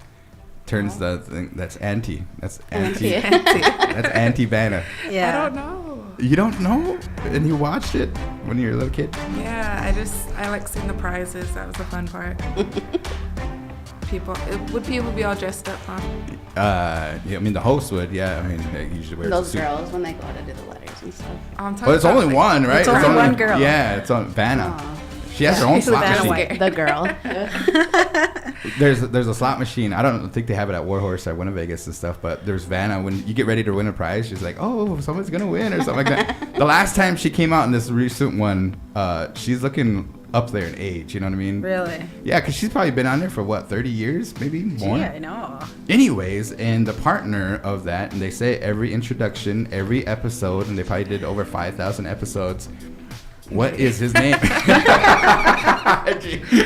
Turns the thing. That's Auntie. That's Auntie. That's Auntie Vanna. Yeah. I don't know. You don't know? And you watched it when you were a little kid? Yeah, I like seeing the prizes. That was the fun part. Would people be all dressed up, huh? Yeah, I mean the host would. Yeah, I mean they usually wear Those a suit. girls when they go to do the letters and stuff. I'm talking Well, it's about, only like, one, right? It's only one girl. Yeah, it's on Vanna. Aw. She has her own She's slot Vanna machine. White. The girl. There's a slot machine. I don't think they have it at Warhorse or Winnebago and stuff, but there's Vanna. When you get ready to win a prize, she's like, "Oh, someone's gonna win" or something like that. The last time she came out in this recent one, she's looking up there in age. You know what I mean? Really? Yeah, because she's probably been on there for what, 30 years, maybe more. Yeah, I know. Anyways, and the partner of that, and they say every introduction, every episode, and they probably did over 5,000 episodes. What is his name?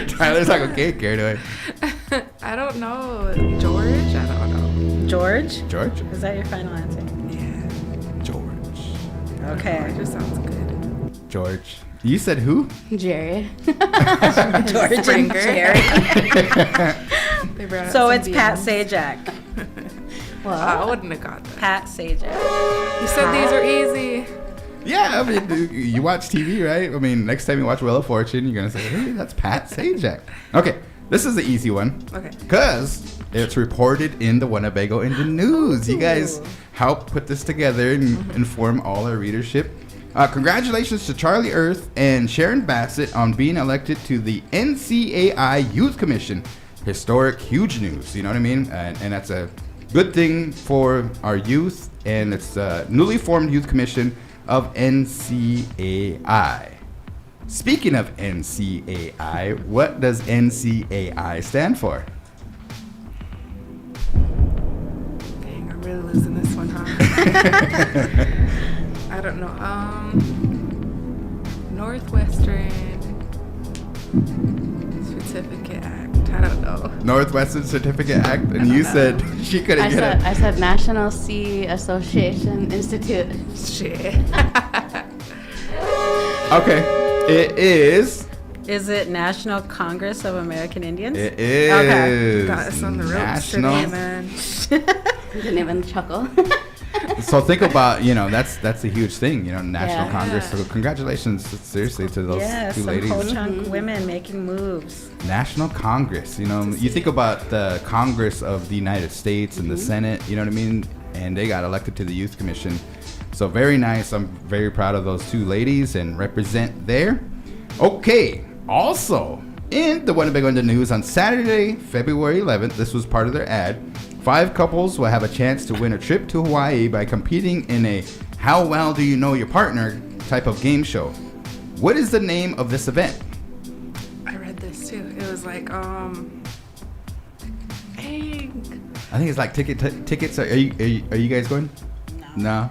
Tyler's like, okay, carried away. I don't know. George? I don't know. George? George? Is that your final answer? Yeah. George. Okay. It just sounds good. George. You said who? Jerry. George and Springer. Jerry. They brought out So some it's Pat beans. Sajak. I wouldn't have got that. Pat Sajak. You said these are easy. Yeah, I mean, you watch TV, right? I mean, next time you watch Wheel of Fortune, you're going to say, hey, that's Pat Sajak. Okay, this is the easy one. Okay. Because it's reported in the Winnebago in the news. You guys helped put this together and inform all our readership. Congratulations to Charlie Earth and Sharon Bassett on being elected to the NCAI Youth Commission. Historic, huge news, you know what I mean? And that's a good thing for our youth, and it's a newly formed youth commission of NCAI. Speaking of NCAI, what does NCAI stand for? Dang, I'm really losing this one, huh? I don't know. Northwestern Certificate Act. I don't know. Northwestern Certificate Act, and you said she couldn't get it. I said National Sea Association Institute. Shit. Okay, it is. Is it National Congress of American Indians? It is. Okay. Got us on the ropes National. today, man. Didn't even chuckle. So think about, that's a huge thing, National Yeah. Congress. So congratulations, seriously, to those Yes, two some ladies. Ho-Chunk women making moves. National Congress, you think about the Congress of the United States and the Senate, you know what I mean? And they got elected to the Youth Commission. So very nice. I'm very proud of those two ladies and represent there. Okay, also in the Winnebago in the News on Saturday, February 11th, this was part of their ad. 5 couples will have a chance to win a trip to Hawaii by competing in a How Well Do You Know Your Partner type of game show. What is the name of this event? I read this too. It was like, dang. I think it's like tickets. Are you guys going? No.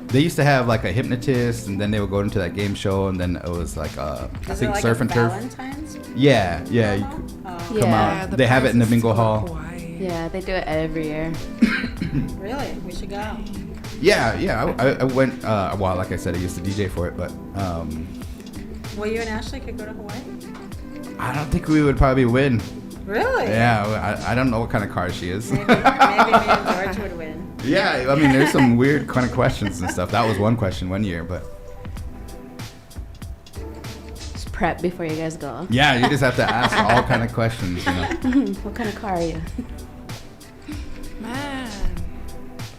They used to have like a hypnotist, and then they would go into that game show, and then it was like I think surf and turf. Valentine's? Yeah. You could come Yeah. out. They have it in the bingo hall. Yeah, they do it every year. Really? We should go. Yeah. I went. Well, like I said, I used to DJ for it, but Well, you and Ashley could go to Hawaii? I don't think we would probably win. Really? Yeah, I don't know what kind of car she is. Maybe me and George would win. Yeah, I mean, there's some weird kind of questions and stuff. That was one question one year, but Just prep before you guys go. yeah, you just have to ask all kind of questions. What kind of car are you? Man.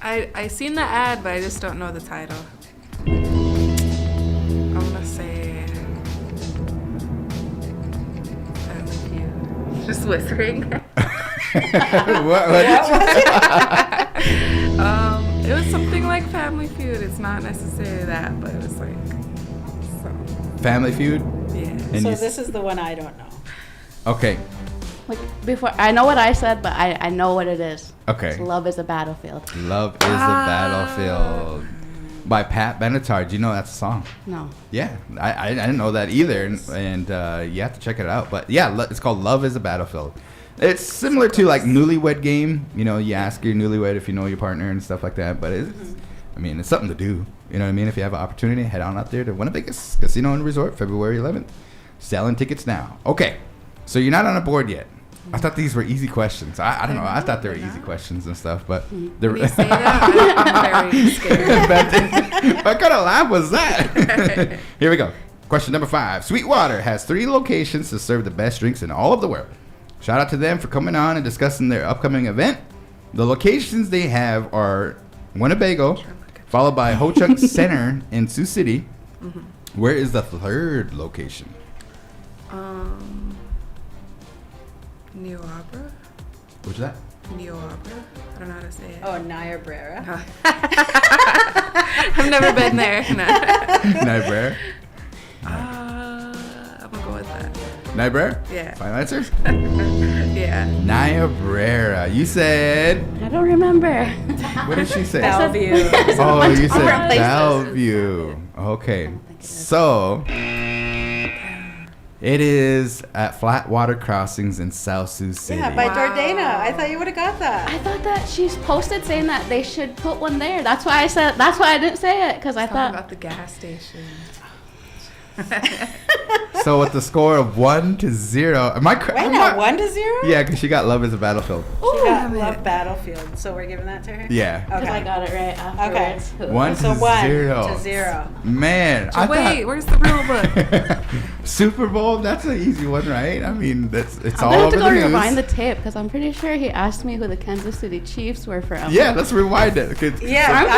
I seen the ad, but I just don't know the title. I'm gonna say Family Feud. Just whispering. what? It was something like Family Feud. It's not necessarily that, but it was like some. Family Feud? Yeah. And So you this is the one I don't know. Okay. Like before, I know what I said, but I know what it is. Okay. It's Love is a Battlefield. Love is a Battlefield by Pat Benatar. Do you know that's a song? No. Yeah, I didn't know that either, and you have to check it out. But yeah, it's called Love is a Battlefield. It's similar to like Newlywed Game. You ask your newlywed if you know your partner and stuff like that. But it's something to do. You know what I mean? If you have an opportunity, head on out there to Winnebago Casino and Resort, February 11th. Selling tickets now. Okay, so you're not on a board yet. I thought these were easy questions. I don't know. I thought they were easy questions and stuff, but When you say that, I'm very scared. What kind of laugh was that? Here we go. Question number 5. Sweetwater has 3 locations to serve the best drinks in all of the world. Shout out to them for coming on and discussing their upcoming event. The locations they have are Winnebago, followed by Ho-Chunk Center in Sioux City. Where is the 3rd location? Neo Opera? What's that? Neo Opera? I don't know how to say it. Oh, Niobrara. I've never been there. No. Niobrara? I'm gonna go with that. Niobrara? Yeah. Final answer? Yeah. Niobrara. You said... I don't remember. What did she say? Bellevue. Oh, you said Different places. Bellevue. Okay. So, it is at Flatwater Crossings in South Sioux City. Yeah, by Wow. Dordana. I thought you would have got that. I thought that she's posted saying that they should put one there. That's why I didn't say it, because I Talking thought about the gas station. So with the score of 1-0, am I? Wait, now 1-0. Yeah, because she got Love Is a Battlefield. She got Love Battlefield, so we're giving that to her. Yeah. Because I got it right afterwards. Okay. 1-0. Man, I Wait, where's the rule book? Super Bowl. That's an easy one, right? I mean, it's I'm all gonna have over to the go news. rewind the tape because I'm pretty sure he asked me who the Kansas City Chiefs were for. Yeah, let's rewind it. Yeah, I'm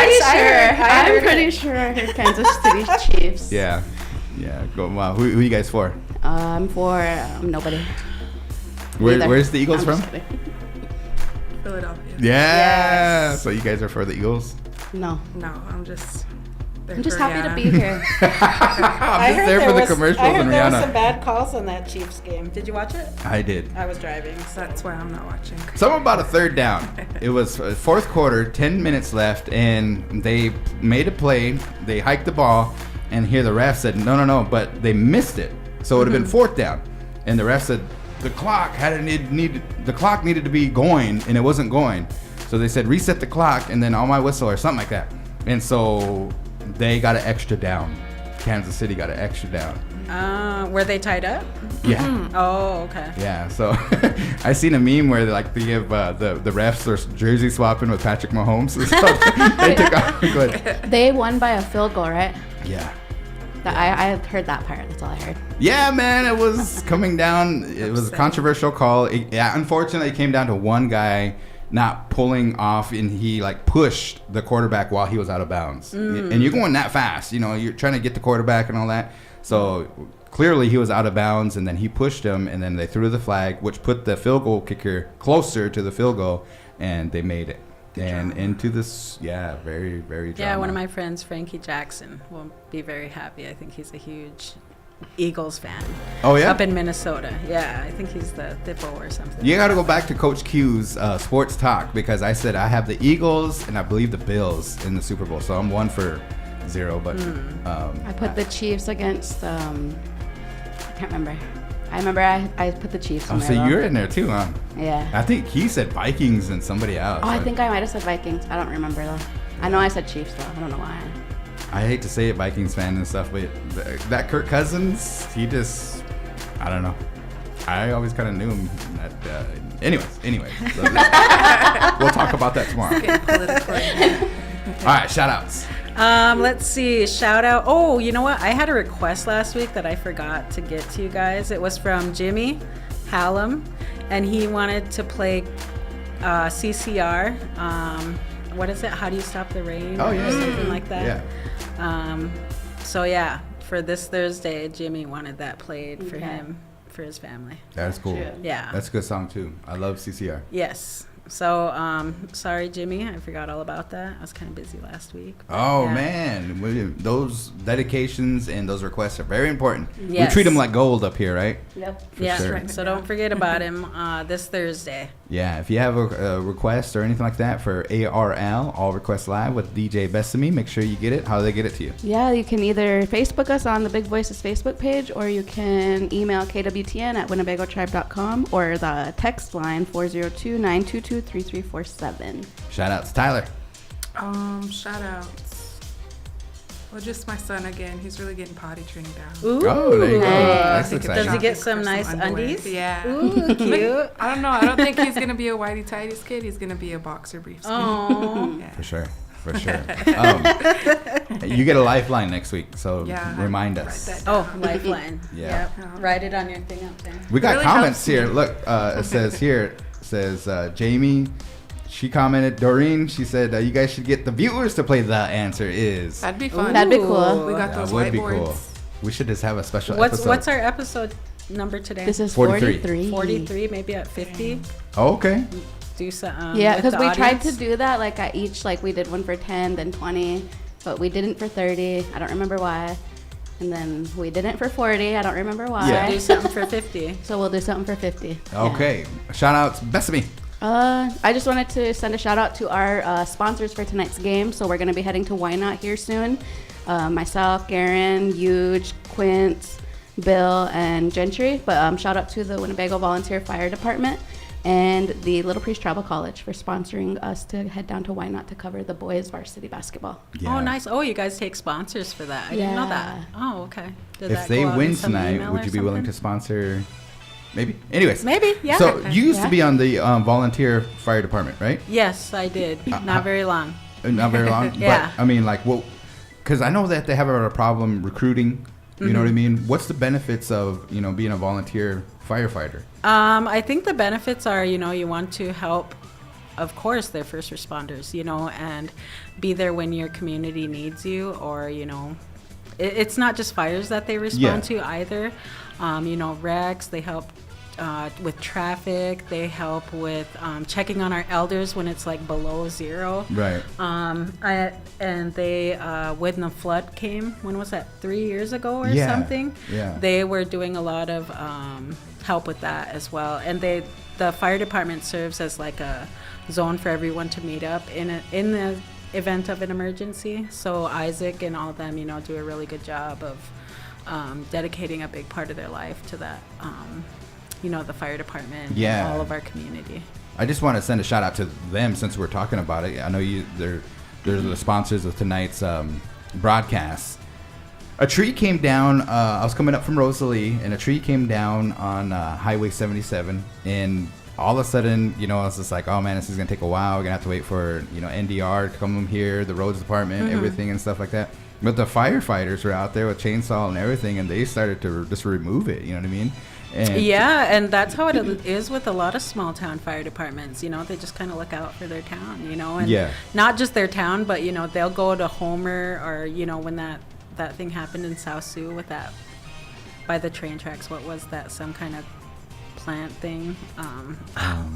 pretty sure I heard Kansas City Chiefs. Yeah. Go. Wow. Who you guys for? I'm for nobody. Where's the Eagles I'm from? just kidding. Philadelphia. Yeah. Yes. So you guys are for the Eagles? No. No, I'm just. I'm just happy to be here. I'm just there for the commercials I heard and there was some Rihanna. bad calls on that Chiefs game. Did you watch it? I did. I was driving. So that's why I'm not watching. Someone about a third down. It was fourth quarter, 10 minutes left, and they made a play. They hiked the ball, and here the ref said, no, but they missed it. So it would have been fourth down. And the ref said, the clock needed to be going, and it wasn't going. So they said, reset the clock, and then on my whistle or something like that. And so they got an extra down. Kansas City got an extra down. Were they tied up? Yeah. Oh, okay. Yeah, so I seen a meme where they give the refs are jersey swapping with Patrick Mahomes. So they took off. Go ahead. They won by a field goal, right? Yeah. I heard that part. That's all I heard. Yeah, man, it was coming down. It was a controversial call. Unfortunately, it came down to one guy not pulling off, and he pushed the quarterback while he was out of bounds. And you're going that fast, you're trying to get the quarterback and all that. So clearly he was out of bounds, and then he pushed him, and then they threw the flag, which put the field goal kicker closer to the field goal, and they made it. And into this, very, very drama. Yeah, one of my friends, Frankie Jackson, will be very happy. I think he's a huge Eagles fan. Oh, yeah? Up in Minnesota. Yeah, I think he's the Thippo or something. You got to go back to Coach Q's sports talk, because I said I have the Eagles and I believe the Bills in the Super Bowl. So I'm 1-0, but I put the Chiefs against. I can't remember. I remember I put the Chiefs. so you're in there too, huh? Yeah. I think he said Vikings and somebody else. Oh, I think I might have said Vikings. I don't remember though. I know I said Chiefs though. I don't know why. I hate to say it, Vikings fan and stuff, but that Kirk Cousins, he just, I don't know. I always kind of knew him. Anyways, we'll talk about that tomorrow. All right, shout outs. Let's see. Shout out. Oh, you know what? I had a request last week that I forgot to get to you guys. It was from Jimmy Hallam, and he wanted to play CCR. What is it? How do you stop the rain? Oh, yeah. Or something like that. Yeah. So yeah, for this Thursday, Jimmy wanted that played for Okay. him, for his family. That's cool. Yeah. That's a good song too. I love CCR. Yes. So, sorry, Jimmy. I forgot all about that. I was kind of busy last week. Oh, Yeah. man. Those dedications and those requests are very important. Yes. We treat them like gold up here, right? Yep. For Yeah. sure. So don't forget about him this Thursday. Yeah, if you have a request or anything like that for ARL, All Requests Live with DJ Bethani, make sure you get it. How do they get it to you? Yeah, you can either Facebook us on the Big Voices Facebook page, or you can email kwtn@winnebagotribe.com, or the text line 402-922-3347. Shout out to Tyler. Shout outs. Well, just my son again. He's really getting potty trained down. Ooh. Oh, there you go. Nice. That's Think exciting. Does he get For some nice underwear. undies? Yeah. Ooh, cute. I don't know. I don't think he's gonna be a whitey tighties kid. He's gonna be a boxer briefs kid. Oh. Yeah. For sure. You get a lifeline next week, so Yeah, remind write us. that Oh, Lifeline. Yeah. Yep. Write it on your thing up there. We got really comments helps here. me. Look, it says Jamie. She commented, Doreen, she said, you guys should get the viewers to play The Answer Is. That'd be fun. That'd be cool. We got That those would be whiteboards. cool. We should just have a special What's episode. our episode number today? This is 43. 43. 43, maybe at 50. Oh, okay. Do some. Yeah, with because the we tried audience. to do that at each, we did one for 10, then 20, but we didn't for 30. I don't remember why. And then we didn't for 40. I don't remember why. Yeah. Do something for 50. So we'll do something for 50. Okay. Shout outs, Bethany. I just wanted to send a shout out to our sponsors for tonight's game. So we're going to be heading to W.I.N here soon. Myself, Garan, Huge, Quince, Bill, and Gentry. But shout out to the Winnebago Volunteer Fire Department. and the Little Priest Tribal College for sponsoring us to head down to Wynot to cover the boys varsity basketball. Yeah. Oh, nice. Oh, you guys take sponsors for that. I didn't know that. Yeah. Oh, okay. Did If that they go out win in some tonight, email would or you be willing to something? sponsor? Maybe. Anyways. Maybe, yeah. So Okay. you used to Yeah. be on the volunteer fire department, right? Yes, I did. Not very long. Not very long. Yeah. But I mean, like, well, because I know that they have a problem recruiting. You know what I mean? What's the benefits of being a volunteer firefighter? I think the benefits are, you want to help, of course, their first responders, and be there when your community needs you, or, it's not just fires that they respond to either. Wrecks, they help with traffic, they help with checking on our elders when it's like below zero. Right. And they, when the flood came, when was that, 3 years ago or Yeah, something? yeah. They were doing a lot of help with that as well. And the fire department serves as like a zone for everyone to meet up in the event of an emergency. So Isaac and all of them, do a really good job of dedicating a big part of their life to that, the fire department Yeah. and all of our community. I just want to send a shout out to them since we're talking about it. I know they're the sponsors of tonight's broadcast. A tree came down. I was coming up from Rosalie, and a tree came down on Highway 77. And all of a sudden, I was just like, oh man, this is going to take a while. We're going to have to wait for, NDR to come here, the roads department, everything and stuff like that. But the firefighters were out there with chainsaw and everything, and they started to just remove it. You know what I mean? And Yeah, and that's how it is with a lot of small town fire departments. They just kind of look out for their town, and Yeah. not just their town, but they'll go to Homer, or when that thing happened in South Sioux with that by the train tracks. What was that? Some kind of plant thing.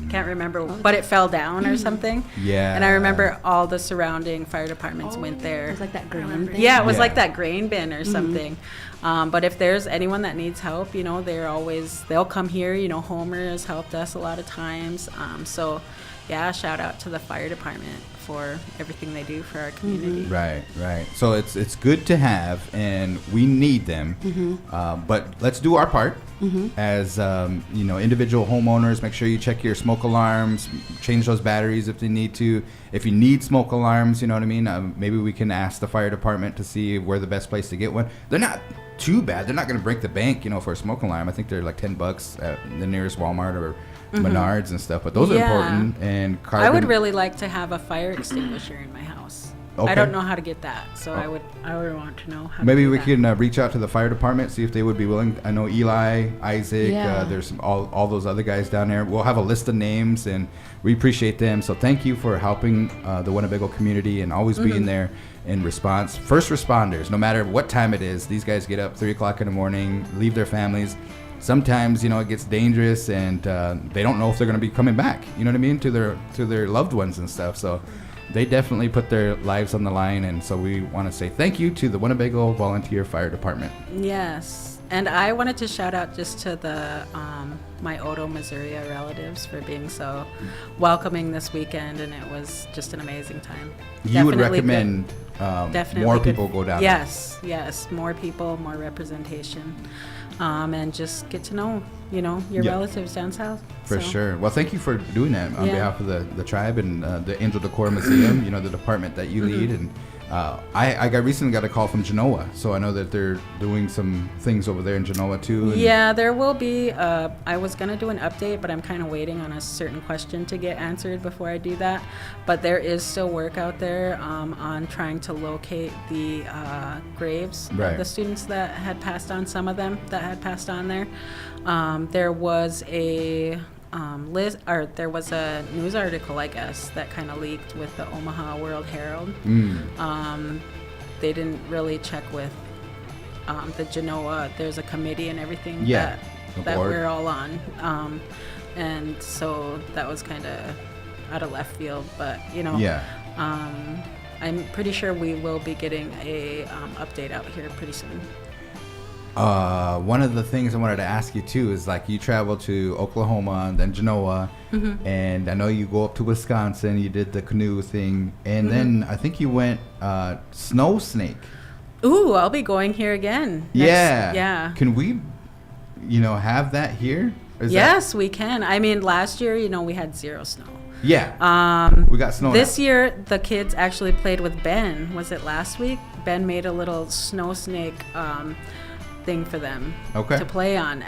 Can't remember, but it fell down or something. Yeah. And I remember all the surrounding fire departments went there. It was like that grain thing. Yeah, it was Yeah. like that grain bin or something. But if there's anyone that needs help, they'll come here. Homer has helped us a lot of times. So yeah, shout out to the fire department for everything they do for our community. Right. So it's good to have, and we need them. But let's do our part as individual homeowners. Make sure you check your smoke alarms, change those batteries if they need to. If you need smoke alarms, you know what I mean. Maybe we can ask the fire department to see where the best place to get one. They're not too bad. They're not going to break the bank, for a smoke alarm. I think they're like $10 at the nearest Walmart or Menards and stuff. But those are important. And carbon. I would really like to have a fire extinguisher in my house. Okay. I don't know how to get that, so I would want to know how Maybe to do we that. can reach out to the fire department, see if they would be willing. I know Eli, Isaac, Yeah. there's all those other guys down there. We'll have a list of names, and we appreciate them. So thank you for helping the Winnebago community and always being there in response. First responders, no matter what time it is, these guys get up 3 o'clock in the morning, leave their families. Sometimes, it gets dangerous, and they don't know if they're going to be coming back, you know what I mean, to their loved ones and stuff. So they definitely put their lives on the line, and so we want to say thank you to the Winnebago Volunteer Fire Department. Yes, and I wanted to shout out just to the my Oto, Missouri relatives for being so welcoming this weekend, and it was just an amazing time. You would Definitely recommend Definitely more good. people go down Yes, more people, more representation, and just get to know, your Yeah. relatives down south. For So, sure. Well, thank you for doing that on Yeah. behalf of the tribe and the Angel Decor Museum, the department that you lead. And I recently got a call from Genoa, so I know that they're doing some things over there in Genoa too. And Yeah, there will be. I was going to do an update, but I'm kind of waiting on a certain question to get answered before I do that. But there is still work out there on trying to locate the graves Right. of the students that had passed on, some of them that had passed on there. There was a there was a news article, I guess, that kind of leaked with the Omaha World Herald. They didn't really check with the Genoa. There's a committee and everything Yeah, the that board. we're all on, and so that was kind of out of left field. But Yeah. I'm pretty sure we will be getting a update out here pretty soon. One of the things I wanted to ask you too is, like, you travel to Oklahoma and then Genoa, and I know you go up to Wisconsin. You did the canoe thing, and then I think you went snow snake. Ooh, I'll be going here again. Yeah. Yeah. Can we, have that here? Yes, we can. I mean, last year, we had 0 snow. Yeah. We got snow This now. year, the kids actually played with Ben. Was it last week? Ben made a little snow snake thing for them to play on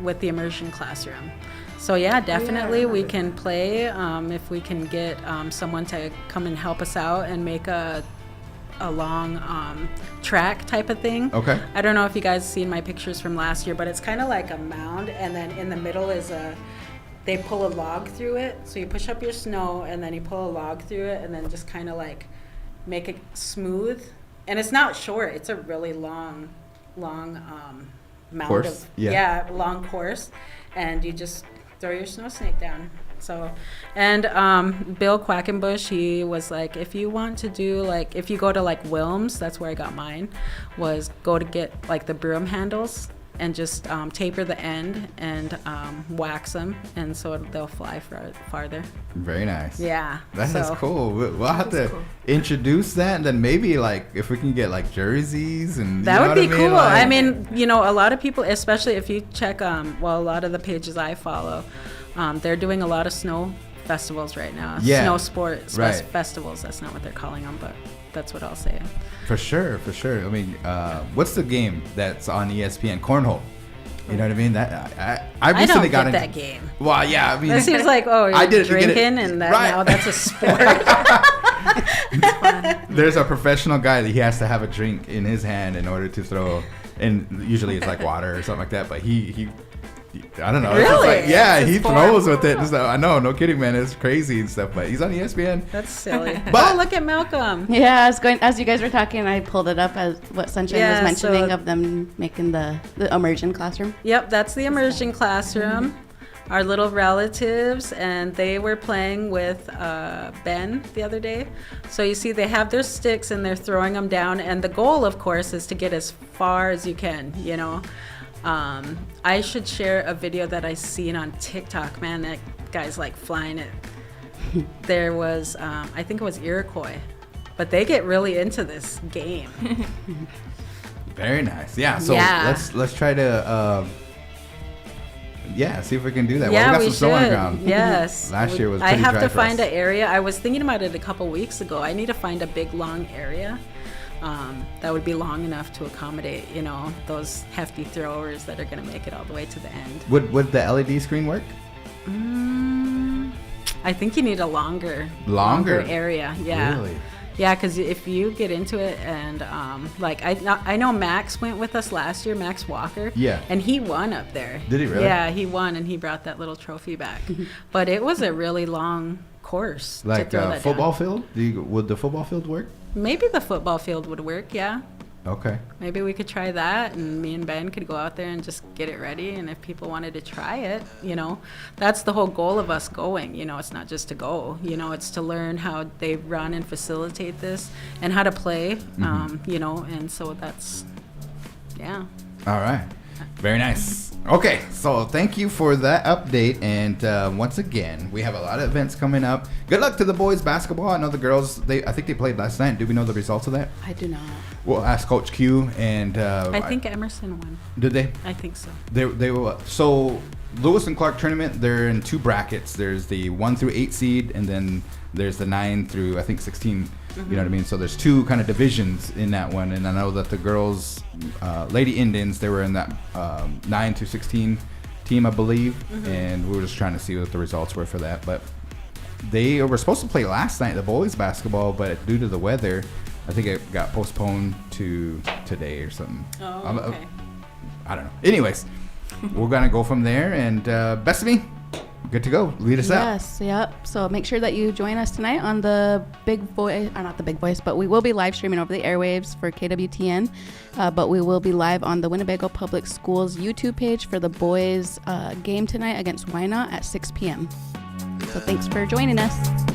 with the immersion classroom. So yeah, definitely we can play if we can get someone to come and help us out and make a long track type of thing. Okay. I don't know if you guys seen my pictures from last year, but it's kind of like a mound, and then in the middle is they pull a log through it. So you push up your snow, and then you pull a log through it, and then just kind of like make it smooth. And it's not short; it's a really long mound Course? of long course, and you just throw your snow snake down. So, and Bill Quackenbush, he was like, if you want to do if you go to Wilms, that's where I got mine, was go to get the broom handles and just taper the end and wax them, and so they'll fly farther. Very nice. Yeah. That is so- cool. We'll have to introduce that, and then maybe if we can get jerseys and That you know would be what I mean? cool. I mean, a lot of people, especially if you check, a lot of the pages I follow, they're doing a lot of snow festivals right now. Yeah. Snow sports Right. festivals. That's not what they're calling them, but that's what I'll say. For sure. I mean, what's the game that's on ESPN? Cornhole. You know what I mean? That I recently don't got get into that game. Well, yeah. I mean, It seems like, you're I did it to get it- drinking, and that right. now that's a sport. There's a professional guy that he has to have a drink in his hand in order to throw, and usually it's water or something like that. But he I don't know. It's just Really? yeah, It's he his form. throws with it. And stuff. I know, no kidding, man. It's crazy and stuff. But he's on ESPN. That's silly. But- Look at Malcolm. Yeah, as you guys were talking, I pulled it up as what Sunshine Yeah, was mentioning so- of them making the immersion classroom. Yep, that's the immersion classroom. Our little relatives, and they were playing with Ben the other day. So you see, they have their sticks and they're throwing them down, and the goal, of course, is to get as far as you can. I should share a video that I seen on TikTok. Man, that guy's flying it. There was, I think it was Iroquois, but they get really into this game. Very nice. Yeah. So Yeah. let's try to see if we can do that. Yeah, well, we got we some snow on the should. ground. Yes. Last year was I pretty have dry to for find us. an area. I was thinking about it a couple weeks ago. I need to find a big, long area that would be long enough to accommodate, those hefty throwers that are going to make it all the way to the end. Would the LED screen work? I think you need a longer Longer? area. Yeah. Really? Yeah, because if you get into it, and I know Max went with us last year, Max Walker. Yeah. And he won up there. Did he really? Yeah, he won, and he brought that little trophy back. But it was a really long course to Like throw that football down. field? Would the football field work? Maybe the football field would work. Yeah. Okay. Maybe we could try that, and me and Ben could go out there and just get it ready. And if people wanted to try it, that's the whole goal of us going. It's not just to go. It's to learn how they run and facilitate this, and how to play. And so that's, yeah. All right. Very nice. Okay, so thank you for that update. And once again, we have a lot of events coming up. Good luck to the boys basketball. I know the girls, I think they played last night. Do we know the results of that? I do not. We'll ask Coach Q. And I think Emerson won. did they? I think so. They were so Lewis and Clark tournament. They're in 2 brackets. There's the 1 through 8 seed, and then there's the 9 through I think 16. You know what I mean? So there's 2 kind of divisions in that one, and I know that the girls, Lady Indians, they were in that 9 through 16 team, I believe, and we were just trying to see what the results were for that. But they were supposed to play last night, the boys basketball, but due to the weather, I think it got postponed to today or something. Oh, okay. I don't know. Anyways, we're gonna go from there, and Bethany, good to go. Lead us out. Yes, yep. So make sure that you join us tonight on the Big Voice, or not the Big Voice, but we will be live streaming over the airwaves for KWTN. But we will be live on the Winnebago Public Schools YouTube page for the boys game tonight against W.I.N at 6 p.m. So thanks for joining us.